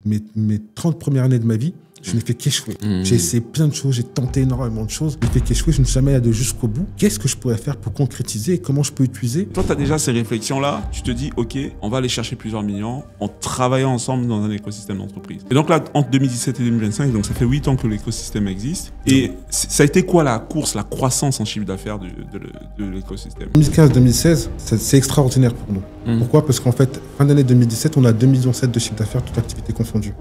mes 30 premières années de ma vie, je n'ai fait qu'échouer. J'ai essayé plein de choses, j'ai tenté énormément de choses. Je n'ai fait qu'échouer, je ne suis jamais allé jusqu'au bout. Qu'est-ce que je pourrais faire pour concrétiser et comment je peux utiliser? Toi, tu as déjà ces réflexions-là. Tu te dis, OK, on va aller chercher plusieurs millions en travaillant ensemble dans un écosystème d'entreprise. Et donc là, entre 2017 et 2025, donc ça fait 8 ans que l'écosystème existe. Et ça a été quoi la course, la croissance en chiffre d'affaires de l'écosystème? 2015-2016, c'est extraordinaire pour nous. Pourquoi? Parce qu'en fait, fin d'année 2017, on a 2,7 millions de chiffre d'affaires, toute activité confondue.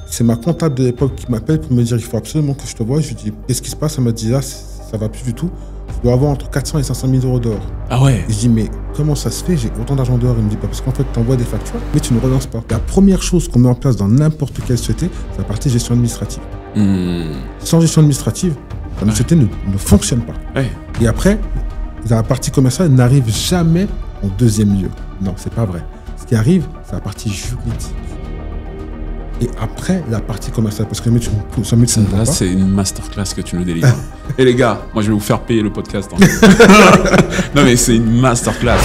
C'est ma comptable de l'époque qui m'appelle pour me dire il faut absolument que je te voie. Je lui dis qu'est-ce qui se passe? Elle m'a dit là, ça va plus du tout. Je dois avoir entre 400 et 500 000 euros dehors. Ah ouais? Et je dis mais comment ça se fait? J'ai autant d'argent dehors. Il me dit parce qu'en fait tu envoies des factures mais tu ne relances pas. La première chose qu'on met en place dans n'importe quelle société, c'est la partie gestion administrative. Sans gestion administrative, la société ne fonctionne pas. Et après, la partie commerciale n'arrive jamais en deuxième lieu. Non, c'est pas vrai. Ce qui arrive, c'est la partie juridique. Et après, la partie commerciale, parce que là, c'est une masterclass que tu nous délivres. Et les gars, moi, je vais vous faire payer le podcast. Non, mais c'est une masterclass.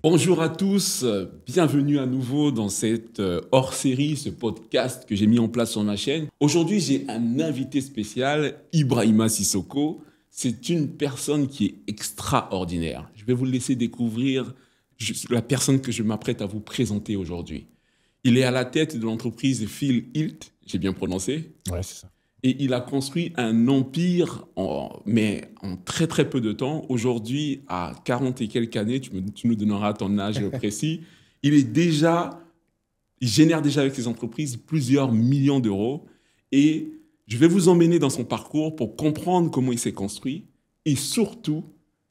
Bonjour à tous, bienvenue à nouveau dans cette hors-série, ce podcast que j'ai mis en place sur ma chaîne. Aujourd'hui, j'ai un invité spécial, Ibrahima Sissoko. C'est une personne qui est extraordinaire. Je vais vous laisser découvrir la personne que je m'apprête à vous présenter aujourd'hui. Il est à la tête de l'entreprise Phil Hilt, j'ai bien prononcé. Ouais, c'est ça. Et il a construit un empire, mais en très très peu de temps. Aujourd'hui, à 40 et quelques années, tu nous donneras ton âge précis, il génère déjà avec ses entreprises plusieurs millions d'euros. Et je vais vous emmener dans son parcours pour comprendre comment il s'est construit et surtout,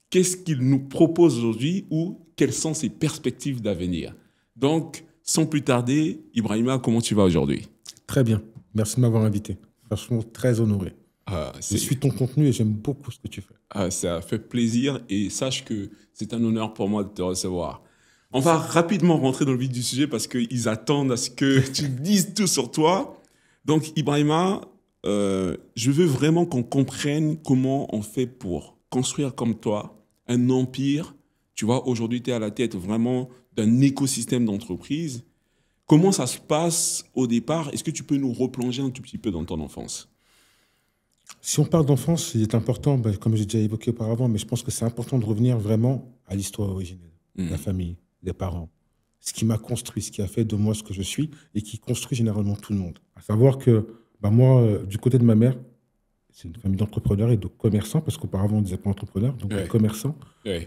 qu'est-ce qu'il nous propose aujourd'hui ou quelles sont ses perspectives d'avenir. Donc, sans plus tarder, Ibrahima, comment tu vas aujourd'hui? Très bien. Merci de m'avoir invité. Franchement, très honoré. Je suis ton contenu et j'aime beaucoup ce que tu fais. Ça fait plaisir et sache que c'est un honneur pour moi de te recevoir. On va rapidement rentrer dans le vif du sujet parce qu'ils attendent à ce que tu dises tout sur toi. Donc, Ibrahima, je veux vraiment qu'on comprenne comment on fait pour construire comme toi un empire. Tu vois, aujourd'hui, tu es à la tête vraiment d'un écosystème d'entreprise. Comment ça se passe au départ? Est-ce que tu peux nous replonger un tout petit peu dans ton enfance? Si on parle d'enfance, il est important, comme j'ai déjà évoqué auparavant, mais je pense que c'est important de revenir vraiment à l'histoire originelle, la famille, les parents, ce qui m'a construit, ce qui a fait de moi ce que je suis et qui construit généralement tout le monde. À savoir que moi, du côté de ma mère, c'est une famille d'entrepreneurs et de commerçants, parce qu'auparavant, on ne disait pas entrepreneurs, donc des commerçants,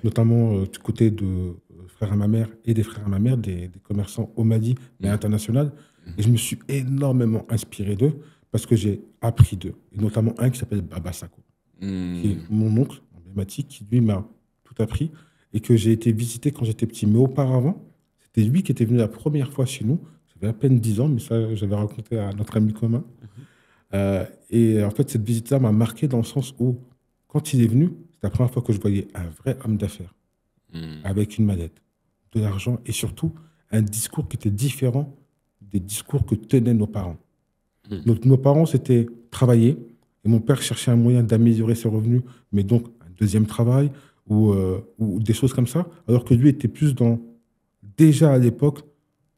notamment du côté de frères à ma mère et des frères à ma mère, des commerçants au Mali, mais international. Et je me suis énormément inspiré d'eux, parce que j'ai appris d'eux, et notamment un qui s'appelle Baba Sako, qui est mon oncle emblématique, qui lui m'a tout appris, et que j'ai été visiter quand j'étais petit. Mais auparavant, c'était lui qui était venu la première fois chez nous. J'avais à peine 10 ans, mais ça, j'avais raconté à notre ami commun. Et en fait, cette visite-là m'a marqué dans le sens où, quand il est venu, c'était la première fois que je voyais un vrai homme d'affaires, avec une mallette, de l'argent, et surtout, un discours qui était différent des discours que tenaient nos parents. Donc, nos parents, c'était travailler, et mon père cherchait un moyen d'améliorer ses revenus, mais donc un deuxième travail, ou des choses comme ça, alors que lui était plus dans, déjà à l'époque,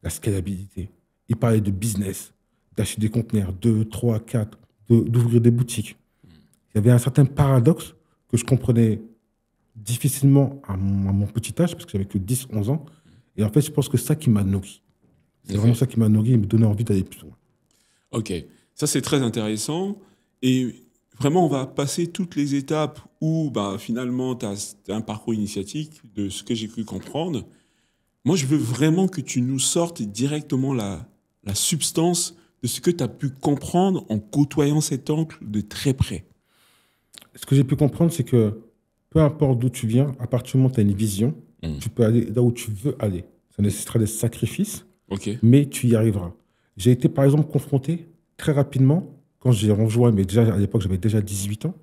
la scalabilité. Il parlait de business, d'acheter des conteneurs, 2, 3, 4, d'ouvrir des boutiques. Il y avait un certain paradoxe que je comprenais difficilement à mon petit âge, parce que j'avais que 10, 11 ans. Et en fait, je pense que c'est ça qui m'a nourri. C'est vraiment ça qui m'a nourri et me donnait envie d'aller plus loin. Ok, ça c'est très intéressant. Et vraiment, on va passer toutes les étapes où finalement, tu as un parcours initiatique de ce que j'ai cru comprendre. Moi, je veux vraiment que tu nous sortes directement la substance de ce que tu as pu comprendre en côtoyant cet oncle de très près. Ce que j'ai pu comprendre, c'est que peu importe d'où tu viens, à partir du moment où tu as une vision, tu peux aller là où tu veux aller. Ça nécessitera des sacrifices, mais tu y arriveras. J'ai été, par exemple, confronté très rapidement, quand j'ai rejoint, mais déjà à l'époque, j'avais déjà 18 ans,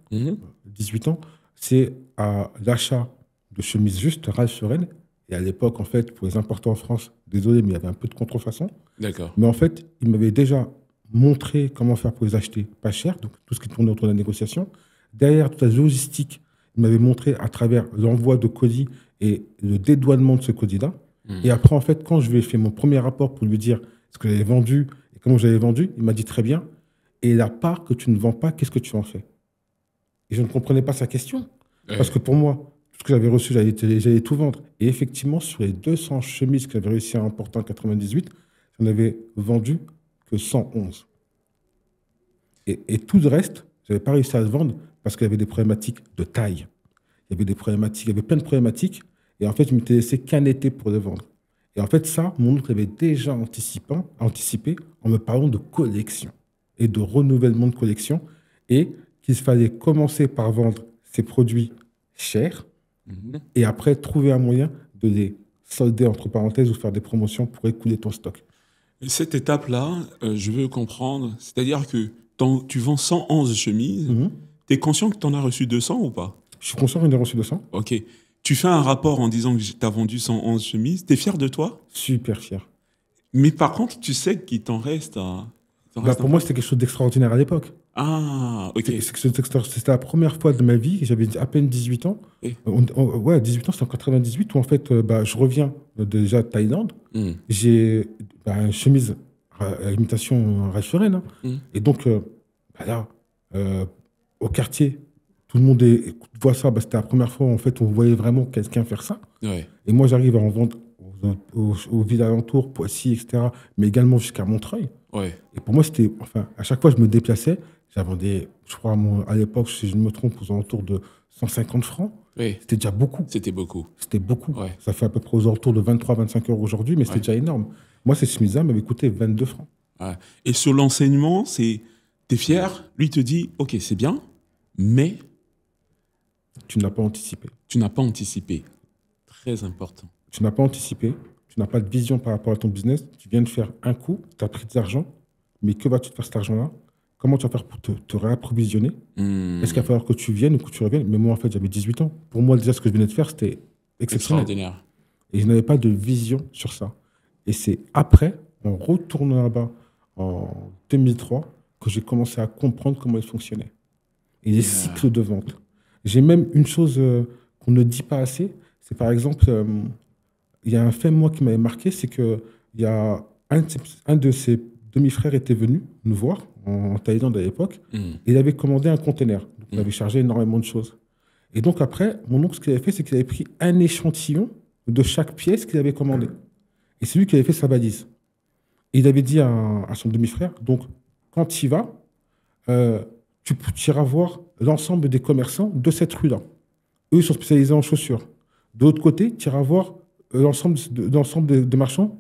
18 ans, c'est à l'achat de chemises Juste, Ralph Lauren. Et à l'époque, en fait, pour les importer en France, désolé, mais il y avait un peu de contrefaçon. D'accord. Mais en fait, il m'avait déjà montré comment faire pour les acheter pas cher, donc tout ce qui tournait autour de la négociation. Derrière, toute la logistique Il m'avait montré à travers l'envoi de colis et le dédouanement de ce colis-là. Et après, en fait, quand je lui ai fait mon premier rapport pour lui dire ce que j'avais vendu et comment j'avais vendu, il m'a dit très bien. Et la part que tu ne vends pas, qu'est-ce que tu en fais? Et je ne comprenais pas sa question. Parce que pour moi, tout ce que j'avais reçu, j'allais tout vendre. Et effectivement, sur les 200 chemises que j'avais réussi à emporter en 98, j'en avais vendu que 111. Et tout le reste, je n'avais pas réussi à le vendre parce qu'il y avait des problématiques de taille. Il y avait des problématiques, il y avait plein de problématiques. Et en fait, je m'étais laissé qu'un été pour le vendre. Et en fait, ça, mon oncle avait déjà anticipé en me parlant de collection et de renouvellement de collection. Et qu'il fallait commencer par vendre ces produits chers et après trouver un moyen de les solder entre parenthèses ou faire des promotions pour écouler ton stock. Et cette étape-là, je veux comprendre, c'est-à-dire que tu vends 111 chemises, tu es conscient que tu en as reçu 200 ou pas? Je suis conscient que j'en ai reçu 200. Ok. Tu fais un rapport en disant que tu as vendu 111 chemises, tu es fier de toi? Super fier. Mais par contre, tu sais qu'il t'en reste un... Pour moi, c'était quelque chose d'extraordinaire à l'époque. Ah, ok. C'était la première fois de ma vie, j'avais à peine 18 ans. Ouais, 18 ans, c'était en 98, où en fait, je reviens déjà de Thaïlande. J'ai une chemise à imitation Ralph Lauren. Et donc, là, au quartier, tout le monde voit ça. C'était la première fois, en fait, on voyait vraiment quelqu'un faire ça. Ouais. Et moi, j'arrive à en vendre aux villes alentours, Poissy, etc., mais également jusqu'à Montreuil. Ouais. Et pour moi, c'était... Enfin, à chaque fois, je me déplaçais. J'avais, je crois, à l'époque, si je ne me trompe, aux alentours de 150 francs. Oui. C'était déjà beaucoup. C'était beaucoup. C'était beaucoup. Ouais. Ça fait à peu près aux alentours de 23-25 euros aujourd'hui, mais c'était déjà énorme. Moi, cette chemise-là m'avait coûté 22 francs. Ouais. Et sur l'enseignement, t'es fier. Lui te dit, OK, c'est bien, mais... Tu n'as pas anticipé. Tu n'as pas anticipé. Très important. Tu n'as pas anticipé. Tu n'as pas de vision par rapport à ton business. Tu viens de faire un coup, tu as pris de l'argent, mais que vas-tu faire cet argent-là? Comment tu vas faire pour te réapprovisionner? Est-ce qu'il va falloir que tu viennes ou que tu reviennes? Mais moi, en fait, j'avais 18 ans. Pour moi, déjà, ce que je venais de faire, c'était exceptionnel. Extraordinaire. Et je n'avais pas de vision sur ça. Et c'est après, en retournant là-bas, en 2003, que j'ai commencé à comprendre comment il fonctionnait. Et les cycles de vente. J'ai même une chose qu'on ne dit pas assez, c'est par exemple, il y a un fait, moi, qui m'avait marqué, c'est qu'il y a un de ses demi-frères était venu nous voir en Thaïlande à l'époque, et il avait commandé un conteneur. Donc, il avait chargé énormément de choses. Et donc après, mon oncle, ce qu'il avait fait, c'est qu'il avait pris un échantillon de chaque pièce qu'il avait commandé. Et c'est lui qui avait fait sa valise. Et il avait dit à son demi-frère, donc, quand tu y vas, tu iras voir l'ensemble des commerçants de cette rue-là. Eux, ils sont spécialisés en chaussures. De l'autre côté, tu iras voir l'ensemble des marchands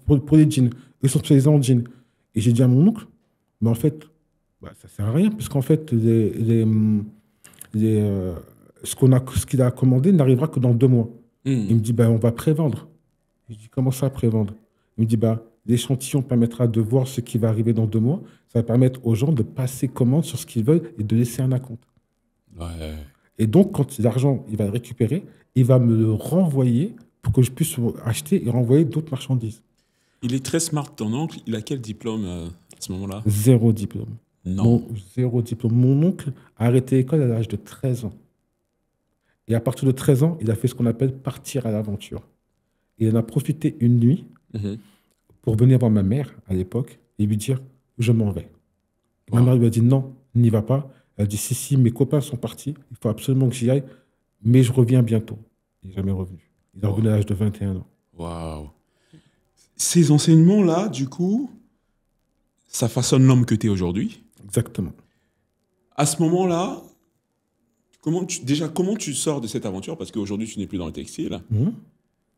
pour les jeans. Eux, ils sont spécialisés en jeans. Et j'ai dit à mon oncle, mais en fait, ça ne sert à rien, parce qu'en fait, ce qu'il a commandé n'arrivera que dans 2 mois. Il me dit, on va prévendre. Je dis, comment ça, prévendre? Il me dit, l'échantillon permettra de voir ce qui va arriver dans 2 mois. Ça va permettre aux gens de passer commande sur ce qu'ils veulent et de laisser un acompte. Ouais. Et donc, quand l'argent, il va le récupérer, il va me le renvoyer pour que je puisse acheter et renvoyer d'autres marchandises. Il est très smart, ton oncle. Il a quel diplôme à ce moment-là? 0 diplôme. Non. 0 diplôme. Mon oncle a arrêté l'école à l'âge de 13 ans. Et à partir de 13 ans, il a fait ce qu'on appelle partir à l'aventure. Il en a profité une nuit pour venir voir ma mère à l'époque et lui dire « je m'en vais ». Ma mère lui a dit « non, n'y va pas ». Elle a dit « si, mes copains sont partis, il faut absolument que j'y aille, mais je reviens bientôt ». Il n'est jamais revenu. Il est revenu à l'âge de 21 ans. Waouh. Ces enseignements-là, du coup, ça façonne l'homme que tu es aujourd'hui. Exactement. À ce moment-là, comment tu sors de cette aventure? Parce qu'aujourd'hui, tu n'es plus dans le textile.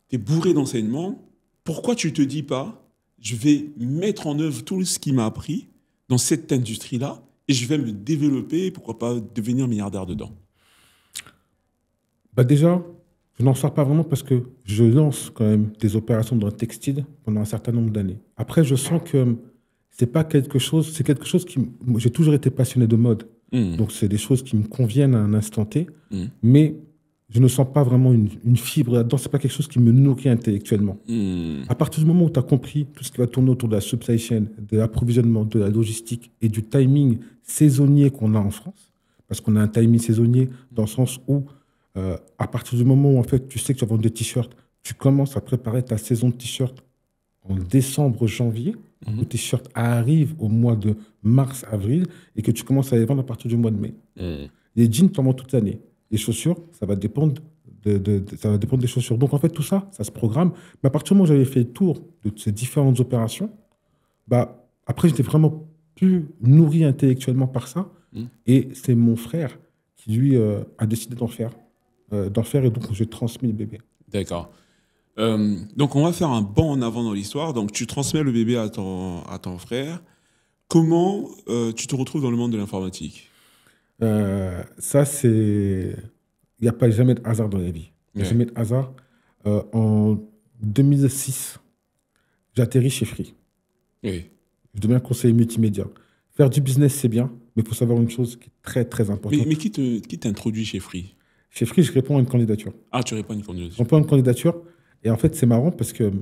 Tu es bourré d'enseignements. Pourquoi tu ne te dis pas, je vais mettre en œuvre tout ce qui m'a appris dans cette industrie-là et je vais me développer, pourquoi pas devenir milliardaire dedans? Déjà, je n'en sors pas vraiment parce que je lance quand même des opérations dans le textile pendant un certain nombre d'années. Après, je sens que c'est quelque chose qui... J'ai toujours été passionné de mode. Donc, c'est des choses qui me conviennent à un instant T. Mais je ne sens pas vraiment une fibre là-dedans. Ce n'est pas quelque chose qui me nourrit intellectuellement. À partir du moment où tu as compris tout ce qui va tourner autour de la supply chain, de l'approvisionnement, de la logistique et du timing saisonnier qu'on a en France, parce qu'on a un timing saisonnier dans le sens où, à partir du moment où en fait, tu sais que tu vas vendre des t-shirts, tu commences à préparer ta saison de t-shirts en décembre, janvier. Le t-shirt arrive au mois de mars, avril, et que tu commences à les vendre à partir du mois de mai. Les jeans, tu en vends toute l'année. Les chaussures, ça va dépendre ça va dépendre des chaussures. Donc, en fait, tout ça, ça se programme. Mais à partir du moment où j'avais fait le tour de ces différentes opérations, bah, après, j'étais vraiment plus nourri intellectuellement par ça. Et c'est mon frère qui, lui, a décidé d'en faire. Et donc, j'ai transmis le bébé. D'accord. Donc, on va faire un bond en avant dans l'histoire. Donc, tu transmets le bébé à ton frère. Comment tu te retrouves dans le monde de l'informatique? Ça, c'est... Il n'y a pas jamais de hasard dans la vie. Il n'y a jamais de hasard. En 2006, j'atterris chez Free. Oui. Je deviens conseiller multimédia. Faire du business, c'est bien, mais il faut savoir une chose qui est très, très importante. Mais qui t'introduit chez Free? Chez Free, je réponds à une candidature. Ah, tu réponds à une candidature. Je réponds à une candidature. Et en fait, c'est marrant parce que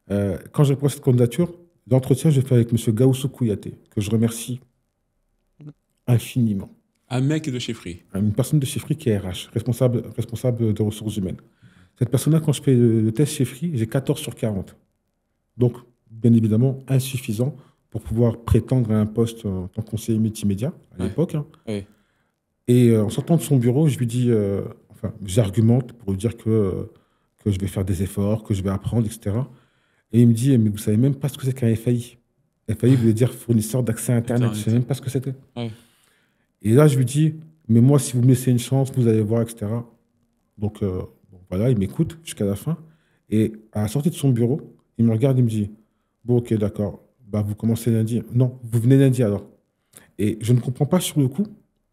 quand je réponds à cette candidature, l'entretien, je l'ai fait avec M. Gaoussou Kouyaté, que je remercie infiniment. Un mec de chez Free. Une personne de chez Free qui est RH, responsable de ressources humaines. Cette personne-là, quand je fais le test chez Free, j'ai 14 sur 40. Donc, bien évidemment, insuffisant pour pouvoir prétendre à un poste en tant que conseiller multimédia à l'époque. Hein. Ouais. Et en sortant de son bureau, je lui dis, j'argumente pour lui dire que je vais faire des efforts, que je vais apprendre, etc. Et il me dit, mais vous savez même pas ce que c'est qu'un FAI. FAI voulait dire fournisseur d'accès à Internet. Je ne savais même pas ce que c'était. Ouais. Et là, je lui dis, mais moi, si vous me laissez une chance, vous allez voir, etc. Donc, voilà, il m'écoute jusqu'à la fin. Et à la sortie de son bureau, il me regarde et me dit, bon, ok, d'accord, bah, vous commencez lundi. Non, vous venez lundi alors. Et je ne comprends pas sur le coup.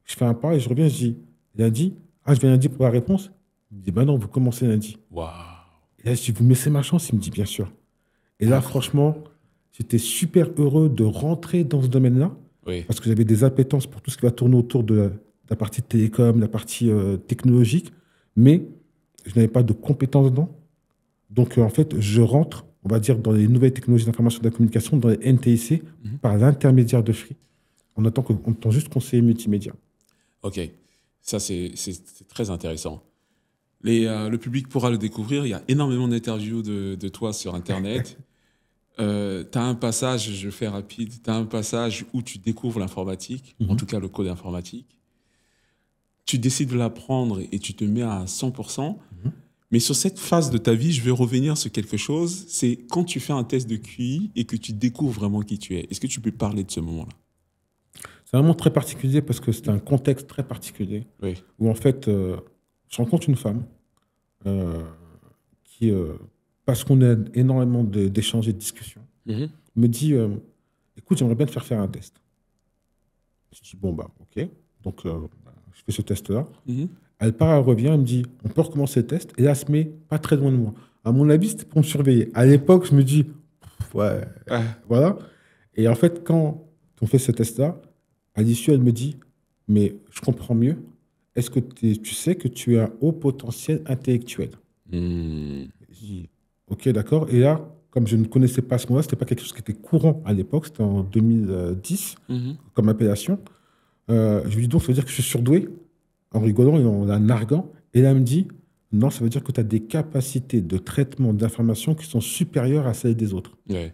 Je fais un pas et je reviens, je dis, lundi, je viens lundi pour la réponse. Il me dit, bah non, vous commencez lundi. Waouh. Et là, je dis, vous me laissez ma chance? Il me dit, bien sûr. Et là, franchement, j'étais super heureux de rentrer dans ce domaine-là. Oui. Parce que j'avais des appétences pour tout ce qui va tourner autour de la partie télécom, la partie technologique, mais je n'avais pas de compétences dedans. Donc, en fait, je rentre, on va dire, dans les nouvelles technologies d'information et de la communication, dans les NTIC, par l'intermédiaire de Free, en étant juste conseiller multimédia. Ok, ça c'est très intéressant. Le public pourra le découvrir, il y a énormément d'interviews de toi sur Internet. Tu as un passage, je fais rapide, tu as un passage où tu découvres l'informatique, en tout cas le code informatique. Tu décides de l'apprendre et tu te mets à 100%. Mais sur cette phase de ta vie, je vais revenir sur quelque chose. C'est quand tu fais un test de QI et que tu découvres vraiment qui tu es. Est-ce que tu peux parler de ce moment-là? C'est vraiment très particulier parce que c'est un contexte très particulier. Oui. Où en fait, je rencontre une femme qui... parce qu'on a énormément d'échanges et de discussions, me dit écoute, j'aimerais bien te faire un test. Je dis bon, bah, ok. Donc, je fais ce test-là. Elle part, elle revient, elle me dit on peut recommencer le test. Et là, elle se met pas très loin de moi. À mon avis, c'était pour me surveiller. À l'époque, je me dis ouais, voilà. Et en fait, quand on fait ce test-là, à l'issue, elle me dit mais je comprends mieux. Est-ce que tu sais que tu as un haut potentiel intellectuel? Je dis ok, d'accord. Et là, comme je ne connaissais pas ce mot-là, ce n'était pas quelque chose qui était courant à l'époque, c'était en 2010 comme appellation. Je lui dis donc, ça veut dire que je suis surdoué, en rigolant et en la narguant. Et là, elle me dit non, ça veut dire que tu as des capacités de traitement d'informations qui sont supérieures à celles des autres. Ouais.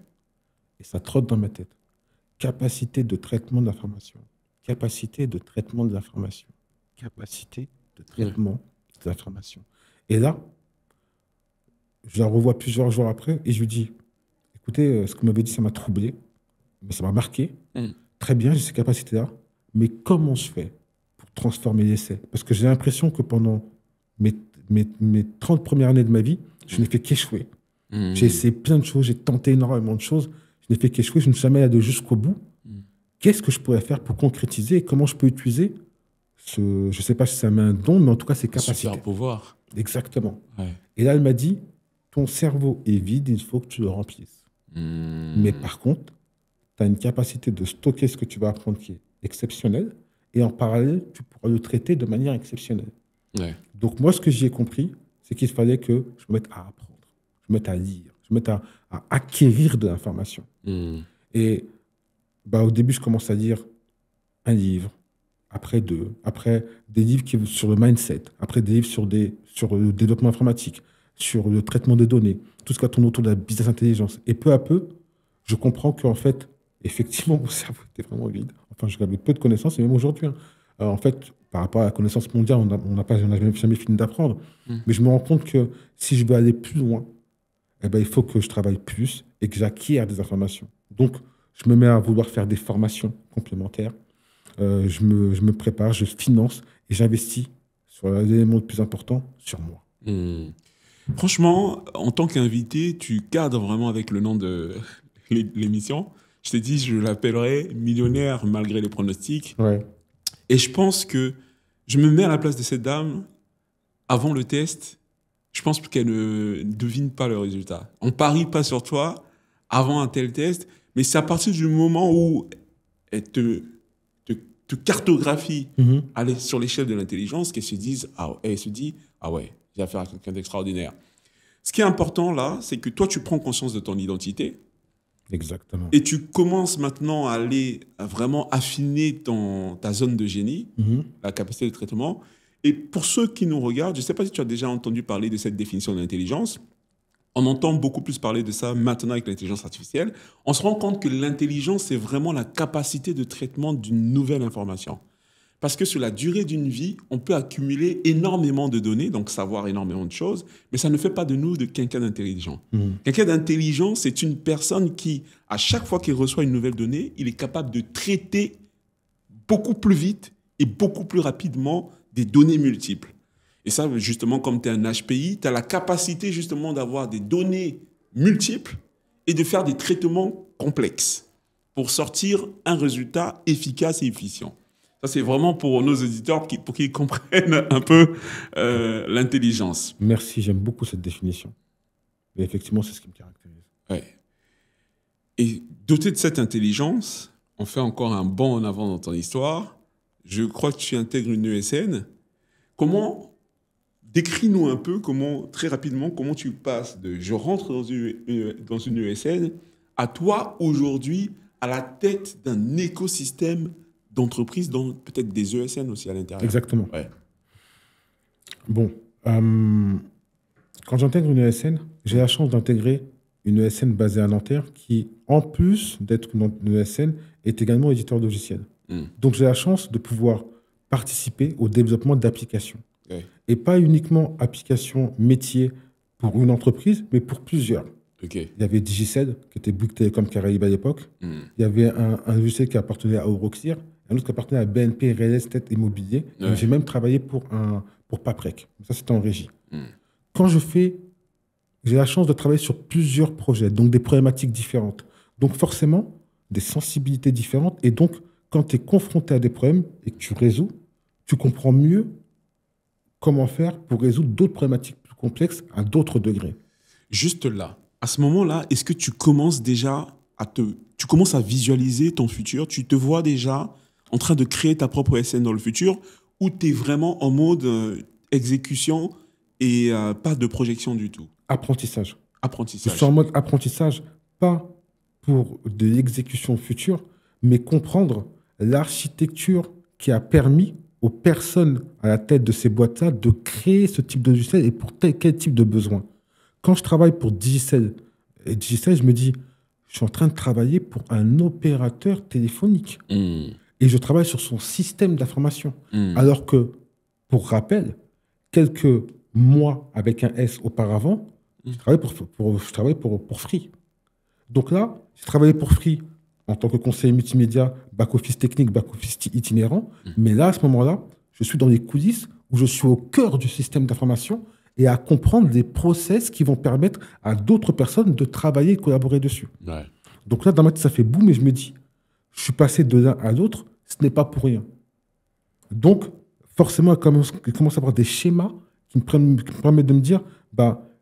Et ça trotte dans ma tête. Capacité de traitement de l'information. Capacité de traitement de l'information. Capacité de traitement de l'information. Et là, je la revois plusieurs jours après et je lui dis écoutez, ce que vous m'avez dit, ça m'a troublé, mais ça m'a marqué. Très bien, j'ai ces capacités-là, mais comment je fais pour transformer l'essai? Parce que j'ai l'impression que pendant mes 30 premières années de ma vie, je n'ai fait qu'échouer. J'ai essayé plein de choses, j'ai tenté énormément de choses, je n'ai fait qu'échouer, je ne suis jamais allé jusqu'au bout. Qu'est-ce que je pourrais faire pour concrétiser et comment je peux utiliser je ne sais pas si ça met un don, mais en tout cas, ces capacités. Super pouvoir. Exactement. Ouais. Et là, elle m'a dit ton cerveau est vide, il faut que tu le remplisses. Mais par contre, tu as une capacité de stocker ce que tu vas apprendre qui est exceptionnelle, et en parallèle, tu pourras le traiter de manière exceptionnelle. Ouais. Donc moi, ce que j'y ai compris, c'est qu'il fallait que je me mette à apprendre, je me mette à lire, je me mette à acquérir de l'information. Et bah, au début, je commence à lire un livre, après des livres sur le mindset, après des livres sur le développement informatique, sur le traitement des données, tout ce qui tourne autour de la business intelligence. Et peu à peu, je comprends qu'en fait, effectivement, mon cerveau était vraiment vide. Enfin, j'avais peu de connaissances, et même aujourd'hui, hein. En fait, par rapport à la connaissance mondiale, on n'a jamais fini d'apprendre. Mais je me rends compte que si je veux aller plus loin, eh ben, il faut que je travaille plus et que j'acquière des informations. Donc, je me mets à vouloir faire des formations complémentaires. Je me prépare, je finance et j'investis sur l'élément le plus important, sur moi. Franchement, en tant qu'invité, tu cadres vraiment avec le nom de l'émission. Je t'ai dit, je l'appellerai Millionnaire malgré les pronostics. Ouais. Et je pense que je me mets à la place de cette dame. Avant le test, je pense qu'elle ne devine pas le résultat. On parie pas sur toi avant un tel test, mais c'est à partir du moment où elle te cartographie aller sur l'échelle de l'intelligence qu'elle se dit, ah ouais, j'ai affaire à quelqu'un d'extraordinaire. Ce qui est important là, c'est que toi, tu prends conscience de ton identité. Exactement. Et tu commences maintenant à vraiment affiner ta zone de génie, la capacité de traitement. Et pour ceux qui nous regardent, je ne sais pas si tu as déjà entendu parler de cette définition de l'intelligence. On entend beaucoup plus parler de ça maintenant avec l'intelligence artificielle. On se rend compte que l'intelligence, c'est vraiment la capacité de traitement d'une nouvelle information. Parce que sur la durée d'une vie, on peut accumuler énormément de données, donc savoir énormément de choses, mais ça ne fait pas de nous de quelqu'un d'intelligent. Quelqu'un d'intelligent, c'est une personne qui, à chaque fois qu'il reçoit une nouvelle donnée, il est capable de traiter beaucoup plus vite et beaucoup plus rapidement des données multiples. Et ça, justement, comme tu es un HPI, tu as la capacité justement d'avoir des données multiples et de faire des traitements complexes pour sortir un résultat efficace et efficient. Ça, c'est vraiment pour nos auditeurs pour qu'ils comprennent un peu l'intelligence. Merci, j'aime beaucoup cette définition. Et effectivement, c'est ce qui me caractérise. Ouais. Et doté de cette intelligence, on fait encore un bond en avant dans ton histoire. Je crois que tu intègres une ESN. Décris-nous un peu très rapidement, comment tu passes de je rentre dans une ESN à toi aujourd'hui à la tête d'un écosystème d'entreprises, dont peut-être des ESN aussi à l'intérieur. Exactement. Ouais. Bon, quand j'intègre une ESN, j'ai la chance d'intégrer une ESN basée à Nanterre qui, en plus d'être une ESN, est également éditeur de logiciels. Donc j'ai la chance de pouvoir participer au développement d'applications. Ouais. Et pas uniquement applications métiers pour une entreprise, mais pour plusieurs. Okay. Il y avait Digicel, qui était Bouygues Télécom Caraïbes à l'époque. Il y avait un logiciel qui appartenait à Euroxir, un autre qui appartenait à BNP Real Estate Immobilier. Ouais. J'ai même travaillé pour Paprec. Ça, c'était en régie. Quand j'ai la chance de travailler sur plusieurs projets, donc des problématiques différentes. Donc forcément, des sensibilités différentes. Et donc, quand tu es confronté à des problèmes et que tu résous, tu comprends mieux comment faire pour résoudre d'autres problématiques plus complexes à d'autres degrés. Juste là, à ce moment-là, est-ce que tu commences déjà tu commences à visualiser ton futur? Tu te vois déjà en train de créer ta propre SN dans le futur, ou tu es vraiment en mode exécution et pas de projection du tout? Apprentissage. Apprentissage. Je suis en mode apprentissage, pas pour de l'exécution future, mais comprendre l'architecture qui a permis aux personnes à la tête de ces boîtes-là de créer ce type de logiciel et pour quel type de besoin. Quand je travaille pour Digicel, je me dis, je suis en train de travailler pour un opérateur téléphonique. Et je travaille sur son système d'information. Alors que, pour rappel, quelques mois avec un S auparavant, je travaillais pour Free. Donc là, j'ai travaillé pour Free en tant que conseiller multimédia, back-office technique, back-office itinérant. Mais là, à ce moment-là, je suis dans les coulisses où je suis au cœur du système d'information et à comprendre les process qui vont permettre à d'autres personnes de travailler et de collaborer dessus. Ouais. Donc là, dans ma tête, ça fait boum et je me dis, je suis passé de l'un à l'autre, ce n'est pas pour rien. Donc, forcément, il commence à avoir des schémas qui me permettent de me dire,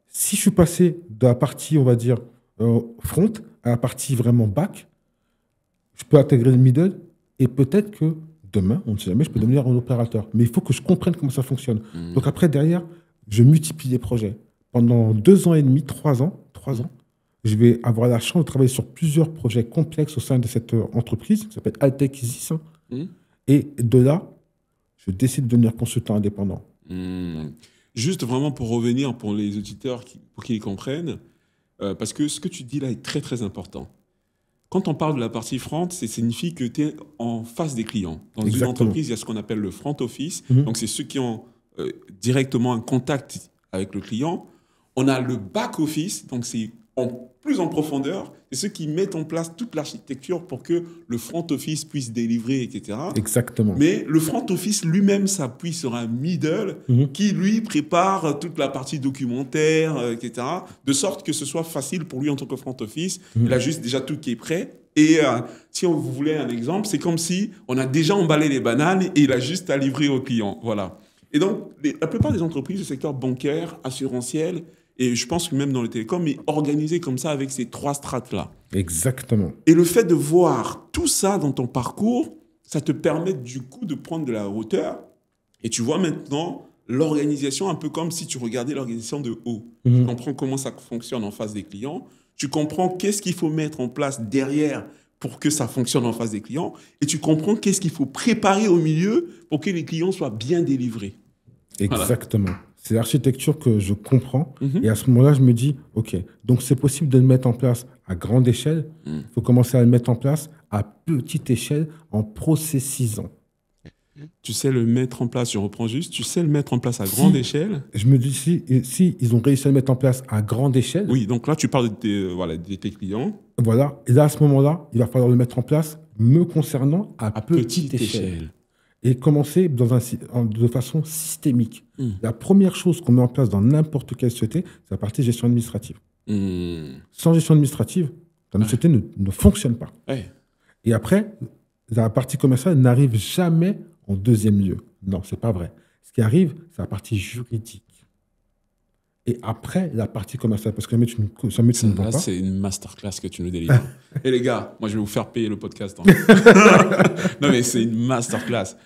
si je suis passé de la partie, on va dire, front à la partie vraiment back, je peux intégrer le middle et peut-être que demain, on ne sait jamais, je peux devenir un opérateur. Mais il faut que je comprenne comment ça fonctionne. Donc après, derrière, je multiplie les projets. Pendant 2 ans et demi, 3 ans, je vais avoir la chance de travailler sur plusieurs projets complexes au sein de cette entreprise qui s'appelle Altec Isis. Et de là, je décide de devenir consultant indépendant. Juste vraiment pour revenir pour les auditeurs, pour qu'ils comprennent, parce que ce que tu dis là est très très important. Quand on parle de la partie front, ça signifie que tu es en face des clients. Dans une entreprise, il y a ce qu'on appelle le front office. Donc, c'est ceux qui ont directement un contact avec le client. On a le back office, donc c'est plus en profondeur. C'est ceux qui mettent en place toute l'architecture pour que le front office puisse délivrer, etc. Exactement. Mais le front office lui-même s'appuie sur un middle qui, lui, prépare toute la partie documentaire, etc. De sorte que ce soit facile pour lui en tant que front office. Il a juste déjà tout qui est prêt. Et si vous voulez un exemple, c'est comme si on a déjà emballé les bananes et il a juste à livrer au client. Voilà. Et donc, la plupart des entreprises du secteur bancaire, assurantiel, et je pense que même dans le télécom, est organisé comme ça avec ces 3 strates-là. Exactement. Et le fait de voir tout ça dans ton parcours, ça te permet du coup de prendre de la hauteur. Et tu vois maintenant l'organisation un peu comme si tu regardais l'organisation de haut. Tu comprends comment ça fonctionne en face des clients. Tu comprends qu'est-ce qu'il faut mettre en place derrière pour que ça fonctionne en face des clients. Et tu comprends qu'est-ce qu'il faut préparer au milieu pour que les clients soient bien délivrés. Exactement. Voilà. C'est l'architecture que je comprends. Et à ce moment-là, je me dis, OK, donc c'est possible de le mettre en place à grande échelle. Il faut commencer à le mettre en place à petite échelle en processisant. Tu sais le mettre en place, je reprends juste, tu sais le mettre en place à grande échelle. Je me dis, si ils ont réussi à le mettre en place à grande échelle. Oui, donc là, tu parles de tes clients. Voilà. Et là, à ce moment-là, il va falloir le mettre en place, me concernant, à petite échelle. Et commencer de façon systémique. La première chose qu'on met en place dans n'importe quelle société, c'est la partie gestion administrative. Sans gestion administrative, ta société ne fonctionne pas. Et après, la partie commerciale n'arrive jamais en deuxième lieu. Non, c'est pas vrai. Ce qui arrive, c'est la partie juridique. Et après, la partie commerciale, parce que jamais tu ne vois pas. C'est une masterclass que tu nous délivres. Et les gars, moi, je vais vous faire payer le podcast. Non, mais c'est une masterclass.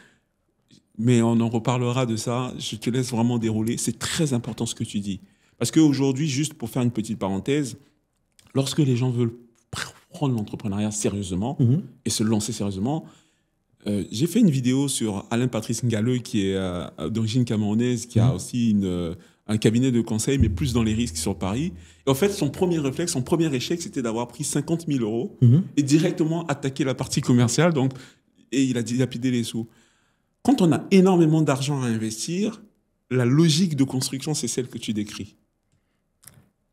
Mais on en reparlera de ça. Je te laisse vraiment dérouler. C'est très important ce que tu dis. Parce qu'aujourd'hui, juste pour faire une petite parenthèse, lorsque les gens veulent prendre l'entrepreneuriat sérieusement et se lancer sérieusement, j'ai fait une vidéo sur Alain-Patrice Ngalleux, qui est d'origine camerounaise, qui a aussi un cabinet de conseil, mais plus dans les risques sur Paris. Et en fait, son premier réflexe, son premier échec, c'était d'avoir pris 50 000 euros et directement attaquer la partie commerciale. Donc, et il a dilapidé les sous. Quand on a énormément d'argent à investir, la logique de construction, c'est celle que tu décris.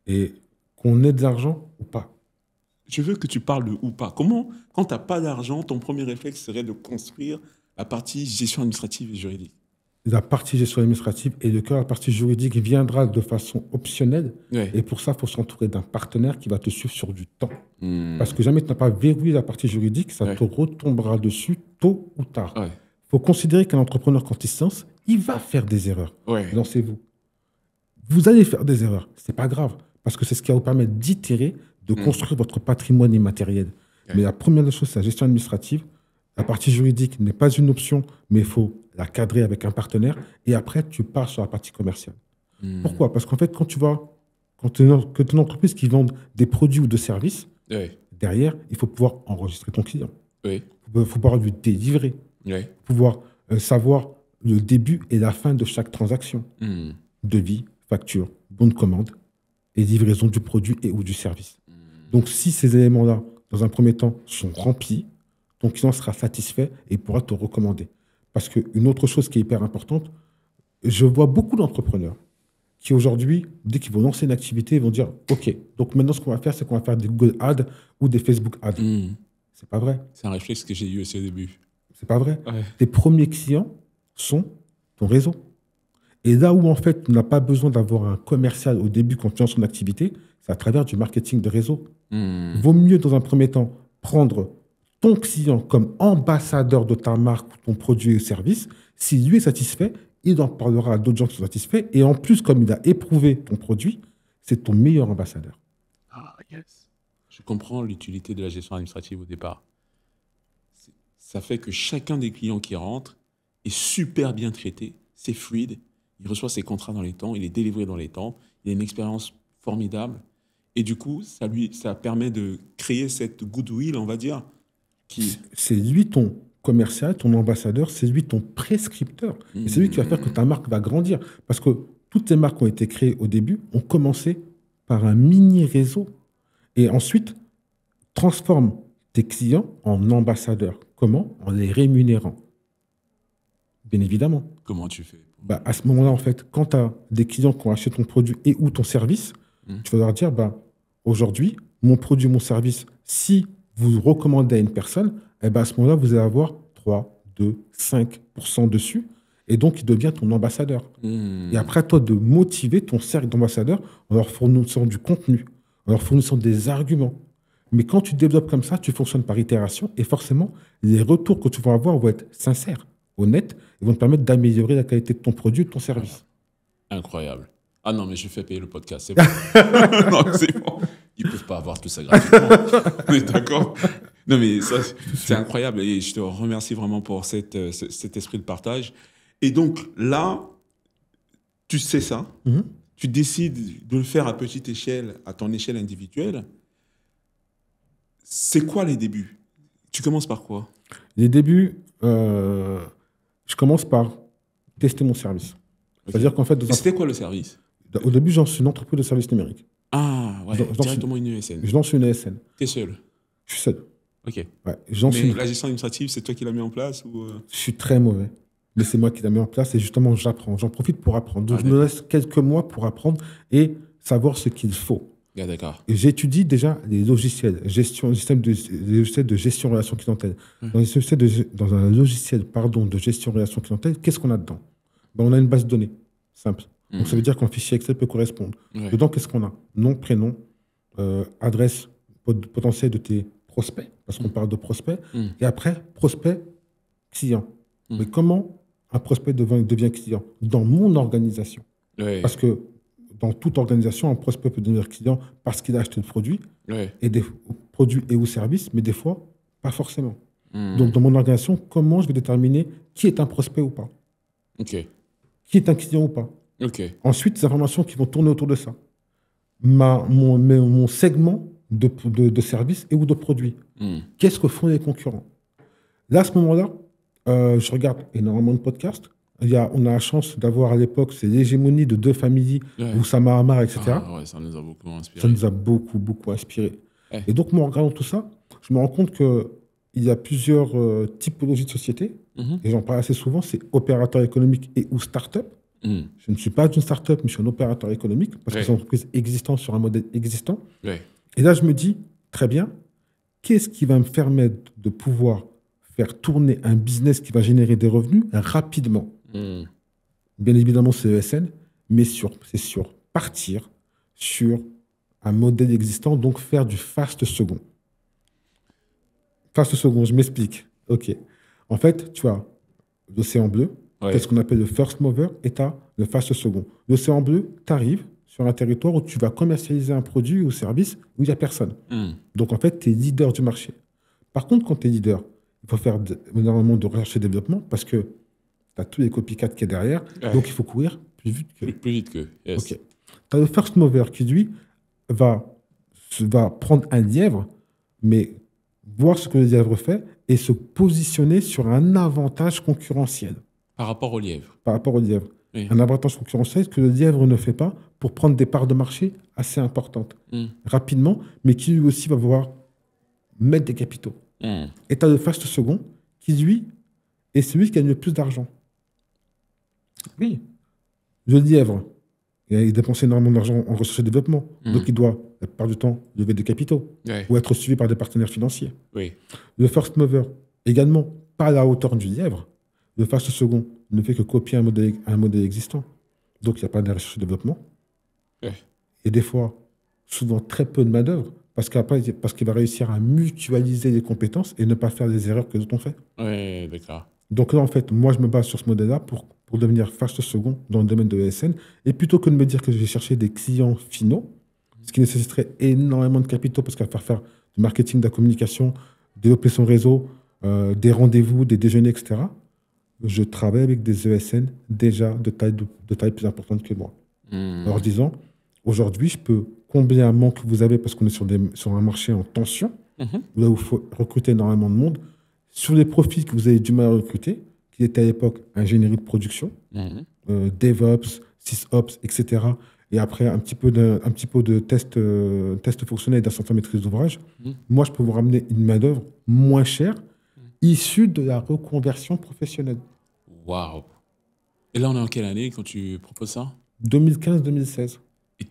Et qu'on ait de l'argent ou pas. Je veux que tu parles de ou pas. Comment, quand tu n'as pas d'argent, ton premier réflexe serait de construire la partie gestion administrative et juridique? La partie gestion administrative et le cœur, la partie juridique viendra de façon optionnelle. Et pour ça, il faut s'entourer d'un partenaire qui va te suivre sur du temps. Parce que jamais tu n'as pas verrouillé la partie juridique, ça te retombera dessus tôt ou tard. Il faut considérer qu'un entrepreneur, quand il se lance, il va faire des erreurs. Lancez-vous. Vous allez faire des erreurs. Ce n'est pas grave. Parce que c'est ce qui va vous permettre d'itérer, de construire votre patrimoine immatériel. Mais la première chose, c'est la gestion administrative. La partie juridique n'est pas une option, mais il faut la cadrer avec un partenaire. Et après, tu pars sur la partie commerciale. Pourquoi? Parce qu'en fait, quand tu es une entreprise qui vend des produits ou des services, derrière, il faut pouvoir enregistrer ton client. Il faut pouvoir lui délivrer. Pouvoir savoir le début et la fin de chaque transaction. Devis, facture, bon de commande et livraison du produit et ou du service. Donc, si ces éléments-là, dans un premier temps, sont remplis, ton client sera satisfait et pourra te recommander. Parce qu'une autre chose qui est hyper importante, je vois beaucoup d'entrepreneurs qui aujourd'hui, dès qu'ils vont lancer une activité, ils vont dire « Ok, donc maintenant ce qu'on va faire, c'est qu'on va faire des Google Ads ou des Facebook Ads. C'est pas vrai. C'est un réflexe que j'ai eu aussi au début. C'est pas vrai. Tes premiers clients sont ton réseau. Et là où, en fait, tu n'as pas besoin d'avoir un commercial au début quand tu lances ton activité, c'est à travers du marketing de réseau. Vaut mieux, dans un premier temps, prendre ton client comme ambassadeur de ta marque ou ton produit ou service. Si lui est satisfait, il en parlera à d'autres gens qui sont satisfaits. Et en plus, comme il a éprouvé ton produit, c'est ton meilleur ambassadeur. Ah, yes. Je comprends l'utilité de la gestion administrative au départ. Ça fait que chacun des clients qui rentre est super bien traité, c'est fluide, il reçoit ses contrats dans les temps, il est délivré dans les temps, il a une expérience formidable. Et du coup, ça permet de créer cette goodwill, on va dire. C'est lui ton commercial, ton ambassadeur, c'est lui ton prescripteur. Et c'est lui qui va faire que ta marque va grandir. Parce que toutes les marques qui ont été créées au début ont commencé par un mini réseau. Et ensuite, transforme tes clients en ambassadeurs. Comment? En les rémunérant. Bien évidemment. Comment tu fais? À ce moment-là, en fait, quand tu as des clients qui ont acheté ton produit et ou ton service, tu vas leur dire, aujourd'hui, mon produit, mon service, si vous le recommandez à une personne, à ce moment-là, vous allez avoir 3, 2, 5% dessus. Et donc, il devient ton ambassadeur. Et après, à toi de motiver ton cercle d'ambassadeurs en leur fournissant du contenu, en leur fournissant des arguments. Mais quand tu développes comme ça, tu fonctionnes par itération et forcément, les retours que tu vas avoir vont être sincères, honnêtes, et vont te permettre d'améliorer la qualité de ton produit, de ton service. Incroyable. Ah non, mais je fais payer le podcast, c'est bon. Non, c'est bon. Ils ne peuvent pas avoir tout ça gratuitement. On est d'accord? Non, mais ça, c'est incroyable. Et je te remercie vraiment pour cet esprit de partage. Et donc, là, tu sais ça. Tu décides de le faire à petite échelle, à ton échelle individuelle. C'est quoi les débuts? Tu commences par quoi? Les débuts, je commence par tester mon service. Okay. C'est-à-dire qu'en fait... C'était quoi le service? Au début, je lance une entreprise de services numériques. Ah, ouais, directement une ESN. Je lance une ESN. T'es seul? Je suis seul. Ok. Ouais, mais la gestion administrative, c'est toi qui l'as mis en place ou... Je suis très mauvais. Mais c'est moi qui l'ai mis en place et justement, j'apprends. J'en profite pour apprendre. Donc, je me laisse quelques mois pour apprendre et savoir ce qu'il faut. Ah, d'accord. Et j'étudie déjà les logiciels, les logiciels de gestion relation clientèle. Dans un logiciel de gestion relation clientèle, qu'est-ce qu'on a dedans? On a une base de données, simple. Donc, ça veut dire qu'un fichier Excel peut correspondre. Dedans, qu'est-ce qu'on a? Nom, prénom, adresse potentielle de tes prospects, parce qu'on parle de prospects. Et après, prospect, client. Mais comment un prospect devient client? Dans mon organisation. Parce que dans toute organisation, un prospect peut devenir client parce qu'il a acheté le produit, et des produits et ou services, mais des fois, pas forcément. Donc, dans mon organisation, comment je vais déterminer qui est un prospect ou pas? Qui est un client ou pas? Ensuite, les informations qui vont tourner autour de ça. Mon segment de services et ou de produits. Qu'est-ce que font les concurrents? Là, à ce moment-là, je regarde énormément de podcasts. On a la chance d'avoir à l'époque, c'est l'hégémonie de deux familles, Oussama Ammar, etc. Ça nous a beaucoup inspiré. Ça nous a beaucoup, beaucoup inspiré. Et donc, moi, en regardant tout ça, je me rends compte qu'il y a plusieurs typologies de sociétés. Et j'en parle assez souvent, c'est opérateur économique et ou start-up. Je ne suis pas une start-up, mais je suis un opérateur économique parce que c'est une entreprise existante sur un modèle existant. Et là, je me dis, très bien, qu'est-ce qui va me permettre de pouvoir faire tourner un business qui va générer des revenus rapidement? Bien évidemment, c'est ESN, mais c'est sur partir sur un modèle existant, donc faire du fast second. Fast second, je m'explique. OK. En fait, tu as l'océan bleu, qu'est-ce qu'on appelle le first mover, et tu as le fast second. L'océan bleu, tu arrives sur un territoire où tu vas commercialiser un produit ou service où il n'y a personne. Donc, en fait, tu es leader du marché. Par contre, quand tu es leader, il faut faire énormément de recherche et développement parce que tu as tous les copycats qui est derrière. Donc, il faut courir plus vite que... Plus vite que, yes. Tu as le first mover qui, lui, va prendre un lièvre, mais voir ce que le lièvre fait et se positionner sur un avantage concurrentiel. Par rapport au lièvre. Par rapport au lièvre. Un avantage concurrentiel que le lièvre ne fait pas pour prendre des parts de marché assez importantes, rapidement, mais qui, lui aussi, va pouvoir mettre des capitaux. Et tu as le fast second qui, lui, est celui qui gagne le plus d'argent. Oui. Le lièvre, il dépense énormément d'argent en recherche et développement. Donc, il doit, la plupart du temps, lever des capitaux ou être suivi par des partenaires financiers. Le first mover, également, pas à la hauteur du lièvre. Le fast second ne fait que copier un modèle existant. Donc, il n'y a pas de recherche et développement. Et des fois, souvent très peu de main-d'œuvre. Parce qu'il va réussir à mutualiser les compétences et ne pas faire les erreurs que les autres ont fait. Oui, d'accord. Donc là, en fait, moi, je me base sur ce modèle-là pour devenir fast second dans le domaine de l'ESN. Et plutôt que de me dire que je vais chercher des clients finaux, ce qui nécessiterait énormément de capitaux parce qu'il va faire du marketing, de la communication, développer son réseau, des rendez-vous, des déjeuners, etc. Je travaille avec des ESN déjà de taille plus importante que moi. En leur disant, aujourd'hui, je peux combler un manque que vous avez parce qu'on est sur un marché en tension, là où il faut recruter énormément de monde. Sur les profils que vous avez du mal à recruter, qui étaient à l'époque ingénierie de production, DevOps, SysOps, etc. Et après, un petit peu de test fonctionnel et d'ascenseur maîtrise d'ouvrage. Moi, je peux vous ramener une main-d'œuvre moins chère, issue de la reconversion professionnelle. Waouh. Et là, on est en quelle année quand tu proposes ça? 2015-2016. Et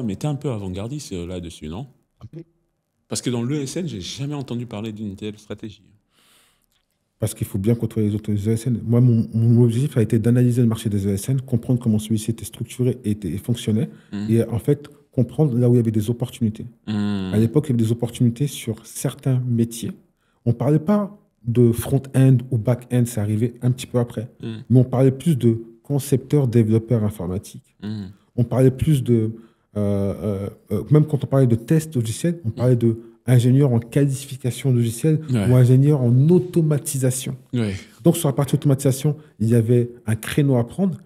mais t'es un peu avant-gardiste là-dessus, non? Parce que dans l'ESN, j'ai jamais entendu parler d'une telle stratégie. Parce qu'il faut bien côtoyer les autres ESN. Moi, mon objectif a été d'analyser le marché des ESN, comprendre comment celui-ci était structuré et fonctionnait, et en fait, comprendre là où il y avait des opportunités. À l'époque, il y avait des opportunités sur certains métiers. On ne parlait pas de front-end ou back-end, c'est arrivé un petit peu après. Mais on parlait plus de concepteurs, développeurs informatiques. On parlait plus de... même quand on parlait de tests logiciels, on parlait de ingénieur en qualification logicielle ou ingénieur en automatisation. Donc, sur la partie automatisation, il y avait un créneau à prendre